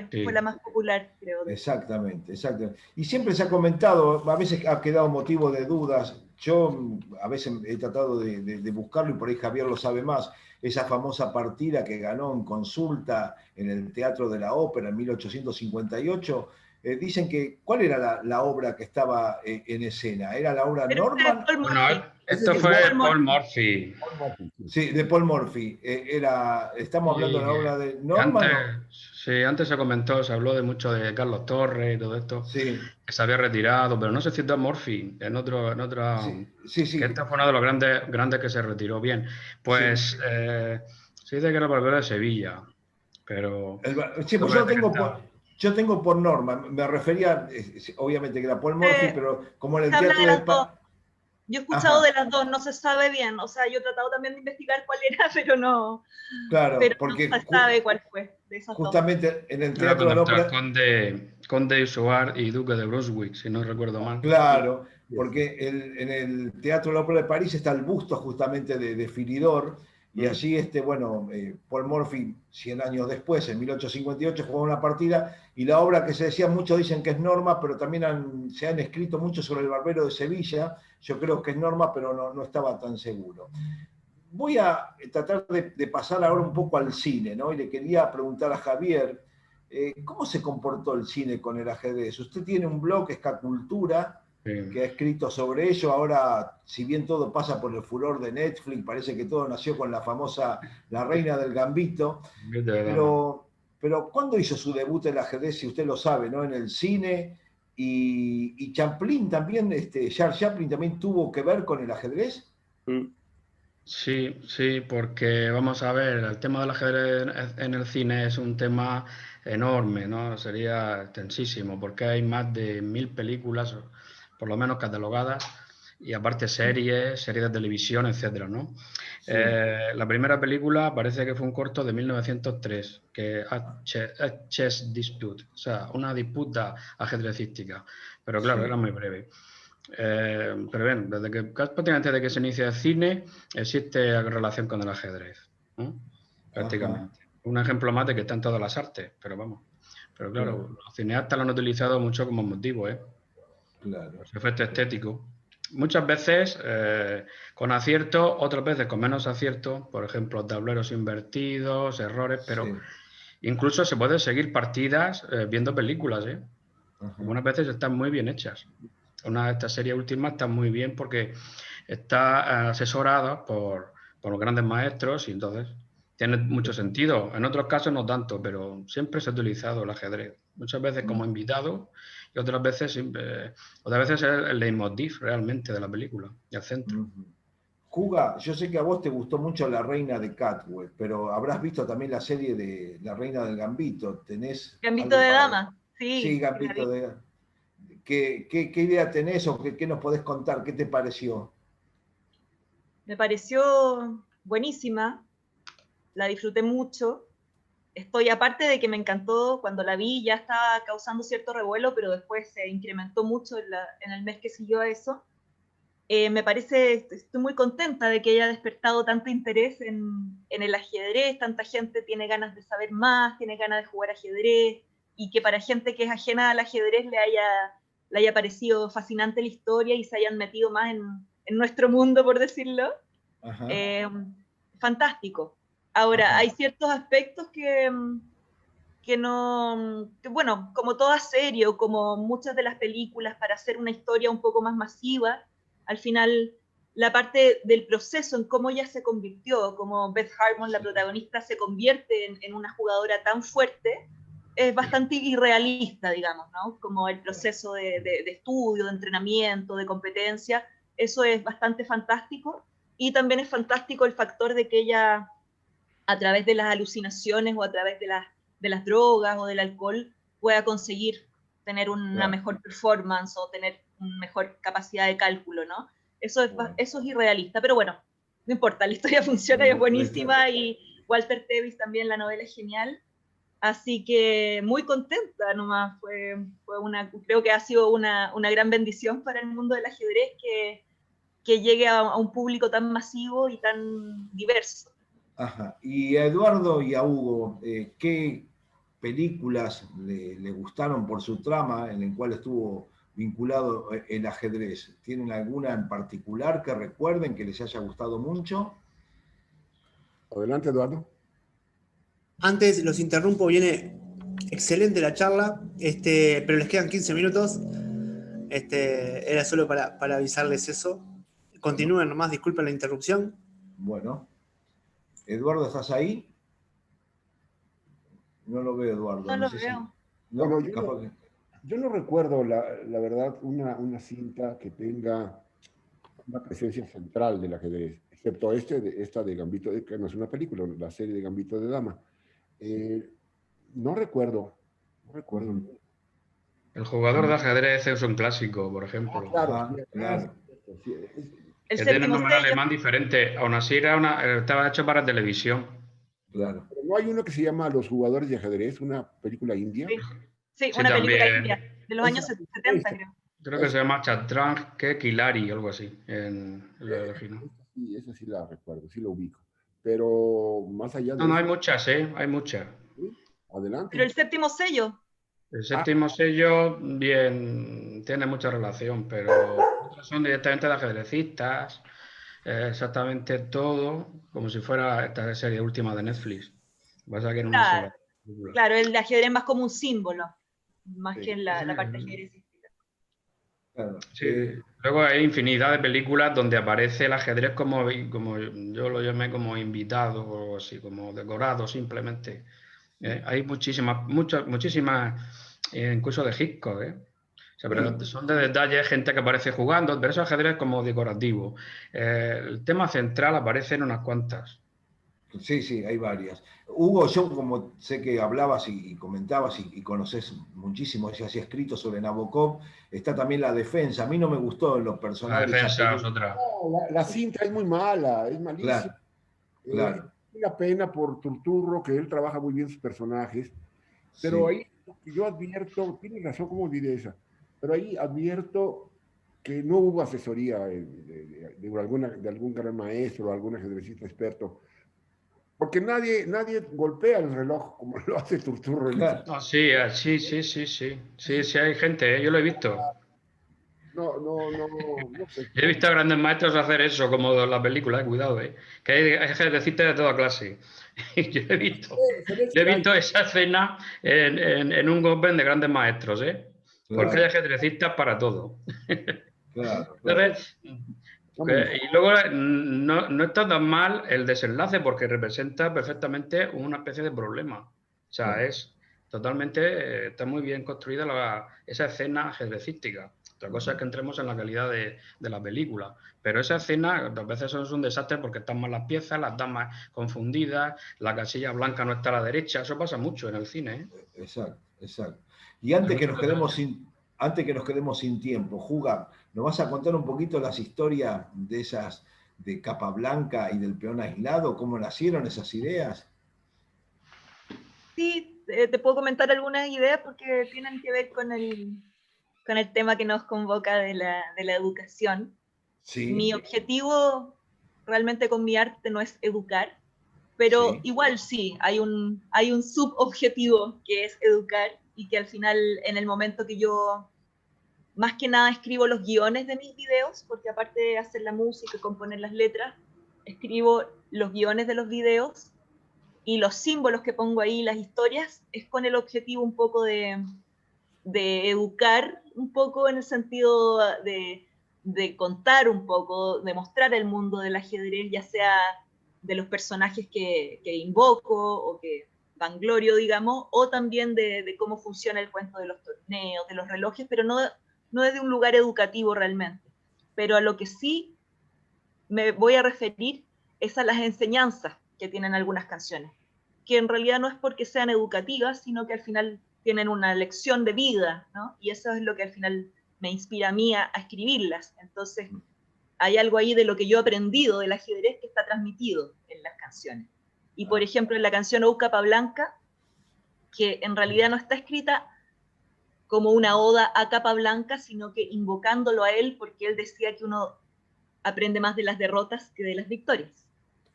Sí. fue la más popular, creo. Exactamente, exactamente. Y siempre se ha comentado, a veces ha quedado motivo de dudas. Yo a veces he tratado de buscarlo y por ahí Javier lo sabe más. Esa famosa partida que ganó en consulta en el Teatro de la Ópera en 1858. Dicen que, ¿cuál era la obra que estaba en escena? ¿Era la obra Pero Norman? Paul Bueno, Morphy. esto fue Paul Morphy. Sí, de Paul Morphy. ¿Estamos hablando de la obra de Norman? Antes se comentó, se habló de mucho de Carlos Torres y todo esto, Sí. que se había retirado, pero no se citó a Morphy, en otra Sí. que este fue uno de los grandes que se retiró bien. Pues se dice que era Barbero de Sevilla, pero... Sí, pues yo tengo por Norma, me refería, obviamente que era Paul Morphy, pero como en el Se habla teatro de de las dos. Yo he escuchado de las dos, no se sabe bien. O sea, yo he tratado también de investigar cuál era, pero no, Claro, porque no se sabe cuál fue de esas dos. justamente en el Era teatro de cuando la estaba ópera, Conde de Ushuaia y Duque de Brunswick, si no recuerdo mal. claro, porque en el Teatro de la Ópera de París está el busto justamente de Philidor, y allí, Paul Morphy, 100 años después, en 1858, jugó una partida, y la obra que se decía, muchos dicen que es Norma, pero también se han escrito mucho sobre el Barbero de Sevilla, yo creo que es Norma, pero no estaba tan seguro. Voy a tratar de pasar ahora un poco al cine, ¿no? Y le quería preguntar a Javier, ¿cómo se comportó el cine con el ajedrez? Usted tiene un blog, Escacultura, que ha escrito sobre ello. Ahora, si bien todo pasa por el furor de Netflix, parece que todo nació con la famosa La Reina del Gambito. Pero ¿cuándo hizo su debut el ajedrez? Si usted lo sabe, ¿no? En el cine. Y Chaplin también, Charles Chaplin también tuvo que ver con el ajedrez. Sí, porque vamos a ver, el tema del ajedrez en el cine es un tema enorme, ¿no? Sería extensísimo, porque hay más de 1000 películas, por lo menos catalogadas, y aparte series de televisión, etcétera, ¿no? Sí. La primera película parece que fue un corto de 1903, que es Chess Dispute, o sea, una disputa ajedrecística, pero claro, era muy breve. Pero bien, prácticamente desde que se inicia el cine existe relación con el ajedrez, ¿no? Prácticamente. Un ejemplo más de que está en todas las artes, pero vamos. Pero claro, los cineastas lo han utilizado mucho como motivo, Claro. Su efecto estético. Muchas veces con acierto, otras veces con menos acierto, por ejemplo, tableros invertidos, errores, pero incluso se pueden seguir partidas viendo películas, Algunas veces están muy bien hechas. Una de estas series últimas está muy bien porque está asesorada por los grandes maestros y entonces tiene mucho sentido. En otros casos no tanto, pero siempre se ha utilizado el ajedrez. Muchas veces como invitado y otras veces es el leitmotiv realmente de la película, el centro. Juga, yo sé que a vos te gustó mucho La Reina de Catwell, pero habrás visto también la serie de La Reina del Gambito. ¿Tenés Gambito algo de para...? Dama, Sí, Gambito de... ¿Qué idea tenés o qué nos podés contar? ¿Qué te pareció? Me pareció buenísima, la disfruté mucho. Aparte de que me encantó cuando la vi, ya estaba causando cierto revuelo, pero después se incrementó mucho en el mes que siguió a eso. Estoy muy contenta de que haya despertado tanto interés en el ajedrez, tanta gente tiene ganas de saber más, tiene ganas de jugar ajedrez, y que para gente que es ajena al ajedrez le haya parecido fascinante la historia y se hayan metido más en nuestro mundo, por decirlo. Fantástico. Ahora, hay ciertos aspectos bueno, como toda serie o como muchas de las películas, para hacer una historia un poco más masiva, al final la parte del proceso en cómo ella se convirtió, como Beth Harmon, la protagonista, se convierte en una jugadora tan fuerte, es bastante irrealista, digamos, ¿no? Como el proceso de estudio, de entrenamiento, de competencia, eso es bastante fantástico. Y también es fantástico el factor de que ella, a través de las alucinaciones o a través de las drogas o del alcohol, pueda conseguir tener una Claro. mejor performance o tener una mejor capacidad de cálculo, ¿no? Eso es irrealista, pero bueno, no importa, la historia funciona y es buenísima, y Walter Tevis también, la novela es genial, así que muy contenta nomás, creo que ha sido una gran bendición para el mundo del ajedrez que llegue a un público tan masivo y tan diverso. Ajá. Y a Eduardo y a Hugo, ¿qué películas le gustaron por su trama en el cual estuvo vinculado el ajedrez? ¿Tienen alguna en particular que recuerden que les haya gustado mucho? Adelante, Eduardo. Antes los interrumpo, viene excelente la charla, pero les quedan 15 minutos. Era solo para avisarles eso. Continúen nomás, disculpen la interrupción. Bueno. Eduardo, ¿estás ahí? No lo veo, Eduardo. No lo sé veo. Si... No, Bueno, capaz que... yo no recuerdo, la verdad, una cinta que tenga una presencia central del ajedrez, excepto esta de Gambito, que no es una película, la serie de Gambito de Dama. No recuerdo. El jugador de ajedrez es un clásico, por ejemplo. Claro, claro. El Que tiene un séptimo nombre sello. alemán diferente. Aún así estaba hecho para televisión. Claro. Pero no hay uno que se llama Los jugadores de ajedrez, una película india. Sí, Sí, una película también. india, de los años 70, creo. Creo que se llama Chatrang que Kilari, algo así, en el original. Sí, esa sí la recuerdo, sí la ubico. Pero más allá de No, hay eso, muchas, hay muchas. ¿sí? Adelante. Pero el séptimo sello. El séptimo sello, bien, tiene mucha relación, pero otros son directamente de ajedrecistas, exactamente todo, como si fuera esta serie última de Netflix. Vas a que en una sola película. Claro, el ajedrez más como un símbolo, más que en la parte ajedrecística. Claro. Sí. Luego hay infinidad de películas donde aparece el ajedrez como yo lo llamé como invitado o así, como decorado simplemente. Hay muchísimas, incluso de Hitchcock, O sea, pero son de detalles, gente que aparece jugando, pero eso ajedrez como decorativo. El tema central aparece en unas cuantas. Sí, hay varias. Hugo, yo como sé que hablabas y comentabas y conoces muchísimo, ya has escrito sobre Nabokov, está también La Defensa. A mí no me gustó en lo personal. La Defensa es otra. No, la cinta es muy mala, es malísima. Claro. Es una pena por Turturro, que él trabaja muy bien sus personajes, pero Sí. ahí yo advierto, tienes razón, ¿cómo olvidé esa? Pero ahí advierto que no hubo asesoría de algún gran maestro o algún ajedrecista experto, porque nadie golpea el reloj como lo hace Turturro. Claro. No, sí, sí, hay gente, yo lo he visto. No sé. Yo he visto a grandes maestros hacer eso, como en la película, cuidado, que hay ajedrecistas de toda clase. Yo he visto esa escena en un Open de grandes maestros, porque hay ajedrecistas para todo. Claro. Entonces, y luego no está tan mal el desenlace, porque representa perfectamente una especie de problema. O sea, es totalmente, está muy bien construida esa escena ajedrecística. Otra cosa es que entremos en la calidad de la película. Pero esa escena a veces es un desastre porque están mal las piezas, las damas confundidas, la casilla blanca no está a la derecha. Eso pasa mucho en el cine. Exacto. Y antes que nos quedemos sin tiempo, Juga, ¿nos vas a contar un poquito las historias de esas de Capablanca y del peón aislado? ¿Cómo nacieron esas ideas? Sí, te puedo comentar algunas ideas porque tienen que ver con el tema que nos convoca de la educación. Sí. Mi objetivo realmente con mi arte no es educar, pero igual sí, hay un subobjetivo que es educar, y que al final, en el momento que yo más que nada escribo los guiones de mis videos, porque aparte de hacer la música y componer las letras, escribo los guiones de los videos, y los símbolos que pongo ahí, las historias, es con el objetivo un poco de educar un poco, en el sentido de contar un poco, de mostrar el mundo del ajedrez, ya sea de los personajes que invoco o que vanglorio, digamos, o también de cómo funciona el cuento de los torneos, de los relojes, pero no desde un lugar educativo realmente. Pero a lo que sí me voy a referir es a las enseñanzas que tienen algunas canciones, que en realidad no es porque sean educativas, sino que al final tienen una lección de vida, ¿no? Y eso es lo que al final me inspira a mí a escribirlas. Entonces, hay algo ahí de lo que yo he aprendido del ajedrez que está transmitido en las canciones. Y por ejemplo, en la canción O Capa Blanca, que en realidad no está escrita como una oda a Capa Blanca, sino que invocándolo a él, porque él decía que uno aprende más de las derrotas que de las victorias.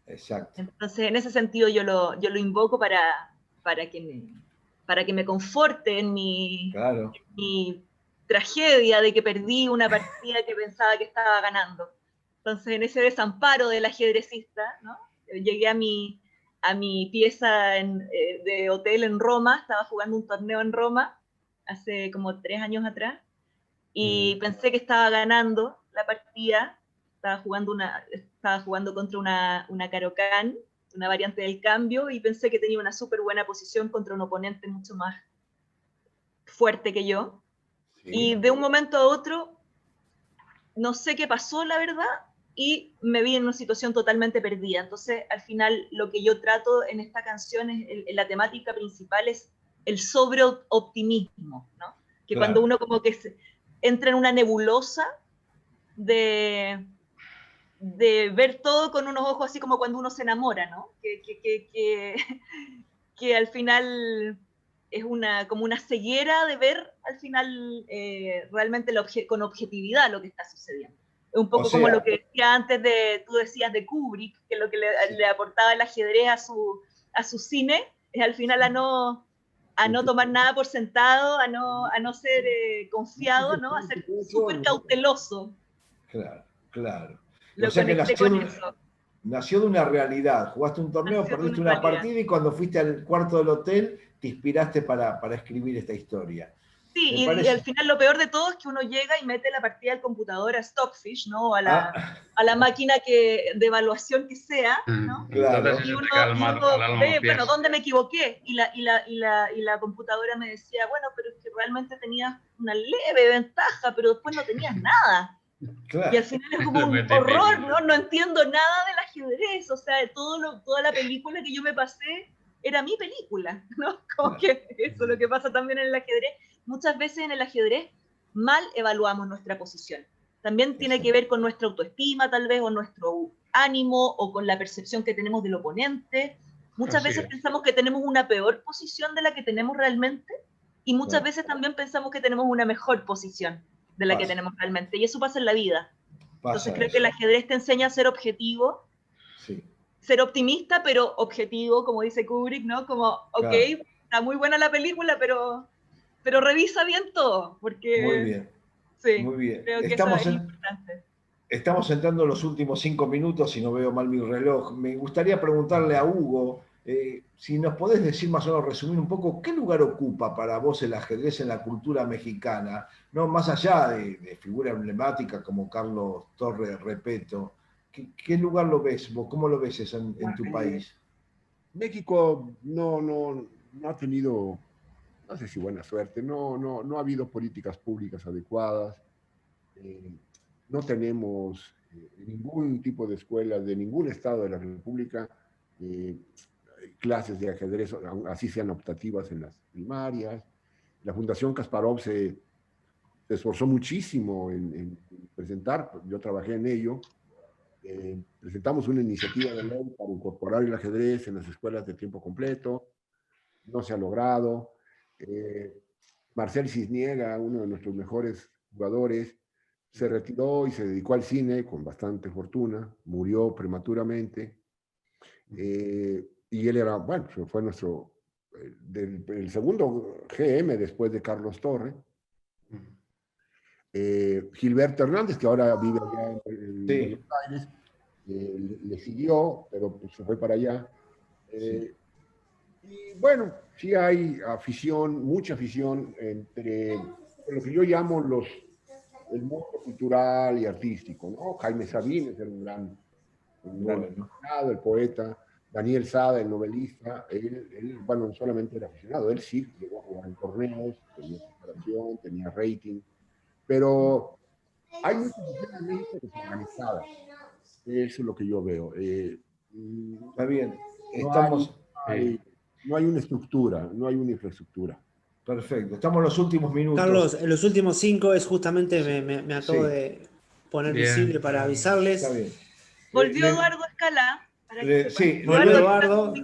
Exacto. Entonces, en ese sentido, yo lo invoco para que me conforte en Claro. mi tragedia de que perdí una partida que pensaba que estaba ganando. Entonces, en ese desamparo del ajedrecista, ¿no? Llegué a mi pieza de hotel en Roma, estaba jugando un torneo en Roma, hace como 3 años atrás, y pensé que estaba ganando la partida, estaba jugando contra una Caro-Kann, una variante del cambio, y pensé que tenía una súper buena posición contra un oponente mucho más fuerte que yo. Sí. Y de un momento a otro, no sé qué pasó, la verdad, y me vi en una situación totalmente perdida. Entonces, al final, lo que yo trato en esta canción, la temática principal es el sobreoptimismo, ¿no? Que claro, cuando uno como que entra en una nebulosa de ver todo con unos ojos así como cuando uno se enamora, ¿no? Que al final es como una ceguera de ver al final realmente con objetividad lo que está sucediendo. Es un poco como lo que decía antes, tú decías de Kubrick, que lo que le aportaba el ajedrez a su cine es al final a no tomar nada por sentado, a no ser confiado, ¿no? A ser súper cauteloso. Claro, claro. Lo conecté con eso. Nació de una realidad. Jugaste un torneo, perdiste una partida y cuando fuiste al cuarto del hotel te inspiraste para escribir esta historia. Sí, y al final lo peor de todo es que uno llega y mete la partida al computador, a Stockfish, ¿no? A la máquina de evaluación que sea, ¿no? Claro. Y uno ve, bueno, ¿dónde me equivoqué? Y la computadora me decía, bueno, pero es que realmente tenías una leve ventaja, pero después no tenías nada. Claro. Y al final es como un horror, ¿no? No entiendo nada del ajedrez, o sea, toda la película que yo me pasé era mi película, ¿no? Como que eso es lo que pasa también en el ajedrez. Muchas veces en el ajedrez mal evaluamos nuestra posición. También tiene que ver con nuestra autoestima, tal vez, o nuestro ánimo, o con la percepción que tenemos del oponente. Muchas veces pensamos que tenemos una peor posición de la que tenemos realmente, y muchas veces también pensamos que tenemos una mejor posición de la que tenemos realmente. Y eso pasa en la vida. Entonces creo que el ajedrez te enseña a ser objetivo, ser optimista, pero objetivo, como dice Kubrick, ¿no? Como, ok, está muy buena la película, pero revisa bien todo, porque... Muy bien. Sí, muy bien. Creo que eso es importante. Estamos entrando en los últimos 5 minutos, si no veo mal mi reloj. Me gustaría preguntarle a Hugo, si nos podés decir más o menos, resumir un poco, ¿qué lugar ocupa para vos el ajedrez en la cultura mexicana? No, más allá de figuras emblemáticas como Carlos Torres Repeto, ¿qué lugar lo ves vos? ¿Cómo lo ves eso en tu país? México no ha tenido, no sé si buena suerte, no ha habido políticas públicas adecuadas, no tenemos ningún tipo de escuelas de ningún estado de la República, clases de ajedrez, así sean optativas en las primarias. La Fundación Kasparov se esforzó muchísimo en presentar, yo trabajé en ello, presentamos una iniciativa de ley para incorporar el ajedrez en las escuelas de tiempo completo, no se ha logrado. Marcel Cisniega, uno de nuestros mejores jugadores, se retiró y se dedicó al cine con bastante fortuna, murió prematuramente, y él era, bueno, fue nuestro, el segundo GM después de Carlos Torre. Gilberto Hernández, que ahora vive allá en Buenos Aires, le siguió, pero pues se fue para allá. Y bueno, sí hay afición, mucha afición entre lo que yo llamo el mundo cultural y artístico, ¿no? Jaime Sabines era un gran aficionado, el poeta. Daniel Sada, el novelista, él, bueno, no solamente era aficionado, él sí llegó a jugar en torneos, tenía preparación, tenía rating, pero hay mucha afición en México desorganizada. Eso es lo que yo veo. Está bien, estamos... No hay una estructura, no hay una infraestructura. Perfecto. Estamos en los últimos minutos. Carlos, en los últimos 5 es justamente, me acabo de poner Bien. visible para avisarles. Está bien. Volvió Le- Eduardo Escalá. Para le- que sí, sepan. Volvió le- Eduardo.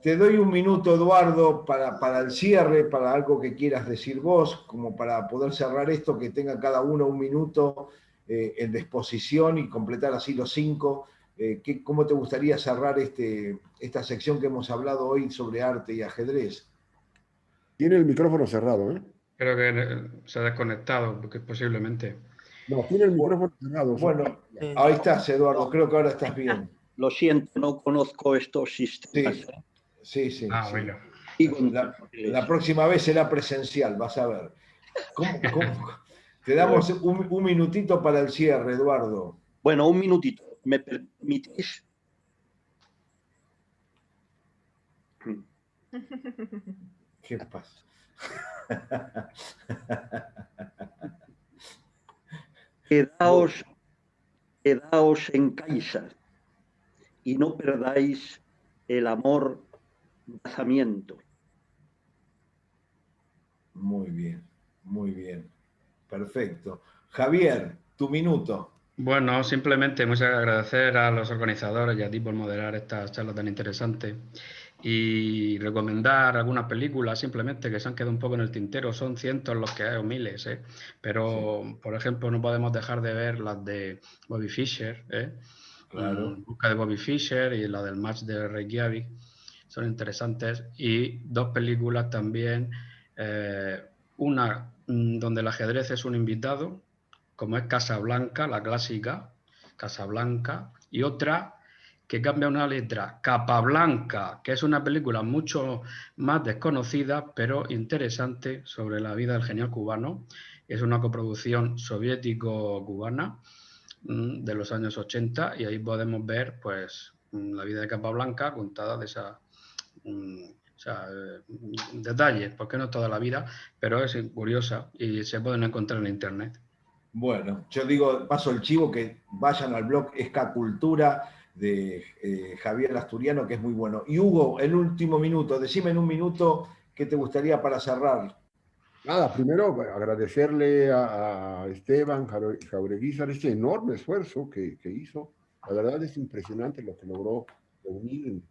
Te doy un minuto, Eduardo, para el cierre, para algo que quieras decir vos, como para poder cerrar esto, que tenga cada uno un minuto en disposición y completar así los 5. ¿Cómo te gustaría cerrar esta sección que hemos hablado hoy sobre arte y ajedrez? Tiene el micrófono cerrado, ¿eh? Creo que se ha desconectado, porque posiblemente. No, tiene el micrófono cerrado. Bueno, ahí estás, Eduardo, creo que ahora estás bien. Lo siento, no conozco estos sistemas. Sí. Sí. Bueno. La próxima vez será presencial, vas a ver. ¿Cómo? Te damos un minutito para el cierre, Eduardo. Bueno, un minutito. ¿Me permitís? ¿Qué pasa? Quedaos en casa y no perdáis el amor casamiento. Muy bien. Perfecto. Javier, tu minuto. Bueno, simplemente muchas agradecer a los organizadores y a ti por moderar esta charla tan interesante y recomendar algunas películas simplemente que se han quedado un poco en el tintero. Son cientos los que hay o miles, pero sí. Por ejemplo no podemos dejar de ver las de Bobby Fischer, Claro. Busca de Bobby Fischer y la del match de Reykjavik. Son interesantes. Y 2 películas también, una donde el ajedrez es un invitado, como es Casablanca, la clásica, Casablanca, y otra que cambia una letra, Capablanca, que es una película mucho más desconocida, pero interesante, sobre la vida del genial cubano. Es una coproducción soviético-cubana de los años 80, y ahí podemos ver pues la vida de Capablanca contada de esa... detalles, porque no es toda la vida, pero es curiosa y se pueden encontrar en internet. Bueno, yo digo, paso el chivo, que vayan al blog Escacultura de Javier Asturiano, que es muy bueno. Y Hugo, el último minuto, decime en un minuto qué te gustaría para cerrar. Nada, primero agradecerle a Esteban Jaureguizar este enorme esfuerzo que hizo. La verdad es impresionante lo que logró reunir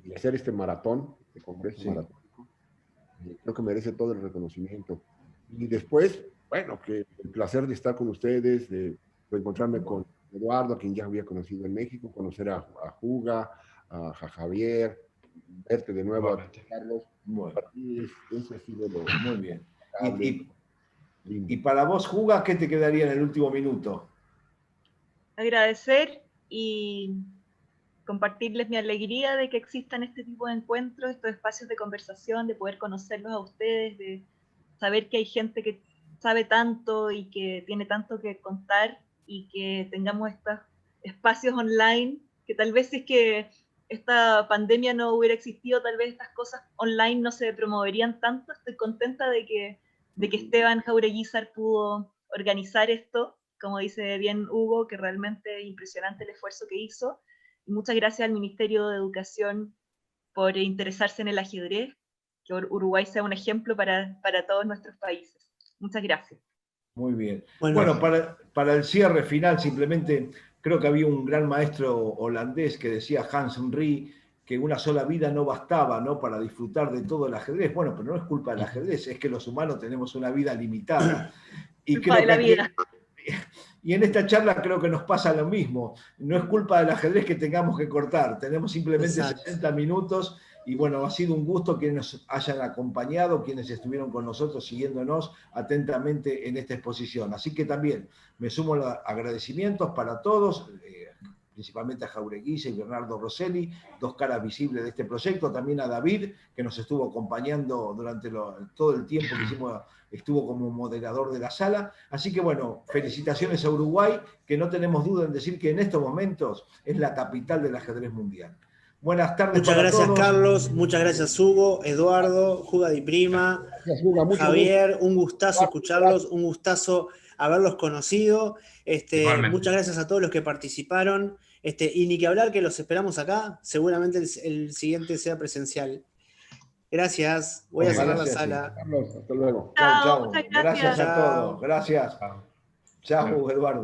y hacer este maratón, este congreso maratónico. Creo que merece todo el reconocimiento. Y después, bueno, que el placer de estar con ustedes, de encontrarme con Eduardo, a quien ya había conocido en México, conocer a Juga, a Javier, verte de nuevo a Carlos. Bueno. Para mí eso ha sido lo muy bien. Y para vos, Juga, ¿qué te quedaría en el último minuto? Agradecer y compartirles mi alegría de que existan este tipo de encuentros, estos espacios de conversación, de poder conocerlos a ustedes, de saber que hay gente que sabe tanto y que tiene tanto que contar, y que tengamos estos espacios online, que tal vez si es que esta pandemia no hubiera existido, tal vez estas cosas online no se promoverían tanto. Estoy contenta de que Esteban Jaureguizar pudo organizar esto, como dice bien Hugo, que realmente es impresionante el esfuerzo que hizo. Y muchas gracias al Ministerio de Educación por interesarse en el ajedrez, que Uruguay sea un ejemplo para todos nuestros países. Muchas gracias. Muy bien. Bueno, para el cierre final, simplemente creo que había un gran maestro holandés que decía, Hans Rie, que una sola vida no bastaba, ¿no?, para disfrutar de todo el ajedrez. Bueno, pero no es culpa del ajedrez, es que los humanos tenemos una vida limitada. Y creo y en esta charla creo que nos pasa lo mismo. No es culpa del ajedrez que tengamos que cortar, tenemos simplemente 60 minutos. Y bueno, ha sido un gusto que nos hayan acompañado, quienes estuvieron con nosotros, siguiéndonos atentamente en esta exposición. Así que también me sumo a los agradecimientos para todos, principalmente a Jaureguizar y Bernardo Rosselli, 2 caras visibles de este proyecto. También a David, que nos estuvo acompañando durante todo el tiempo que estuvo como moderador de la sala. Así que bueno, felicitaciones a Uruguay, que no tenemos duda en decir que en estos momentos es la capital del ajedrez mundial. Buenas tardes. Muchas gracias, Carlos. Muchas gracias, Hugo, Eduardo, Juga di Prima, Javier. Un gustazo escucharlos, un gustazo haberlos conocido. Muchas gracias a todos los que participaron. Y ni que hablar que los esperamos acá. Seguramente el siguiente sea presencial. Gracias. Voy a cerrar la Gracias, sala. Carlos, hasta luego. Chao, Chao, chao. muchas Gracias gracias. a todos. Gracias. Chao. Chao, Eduardo.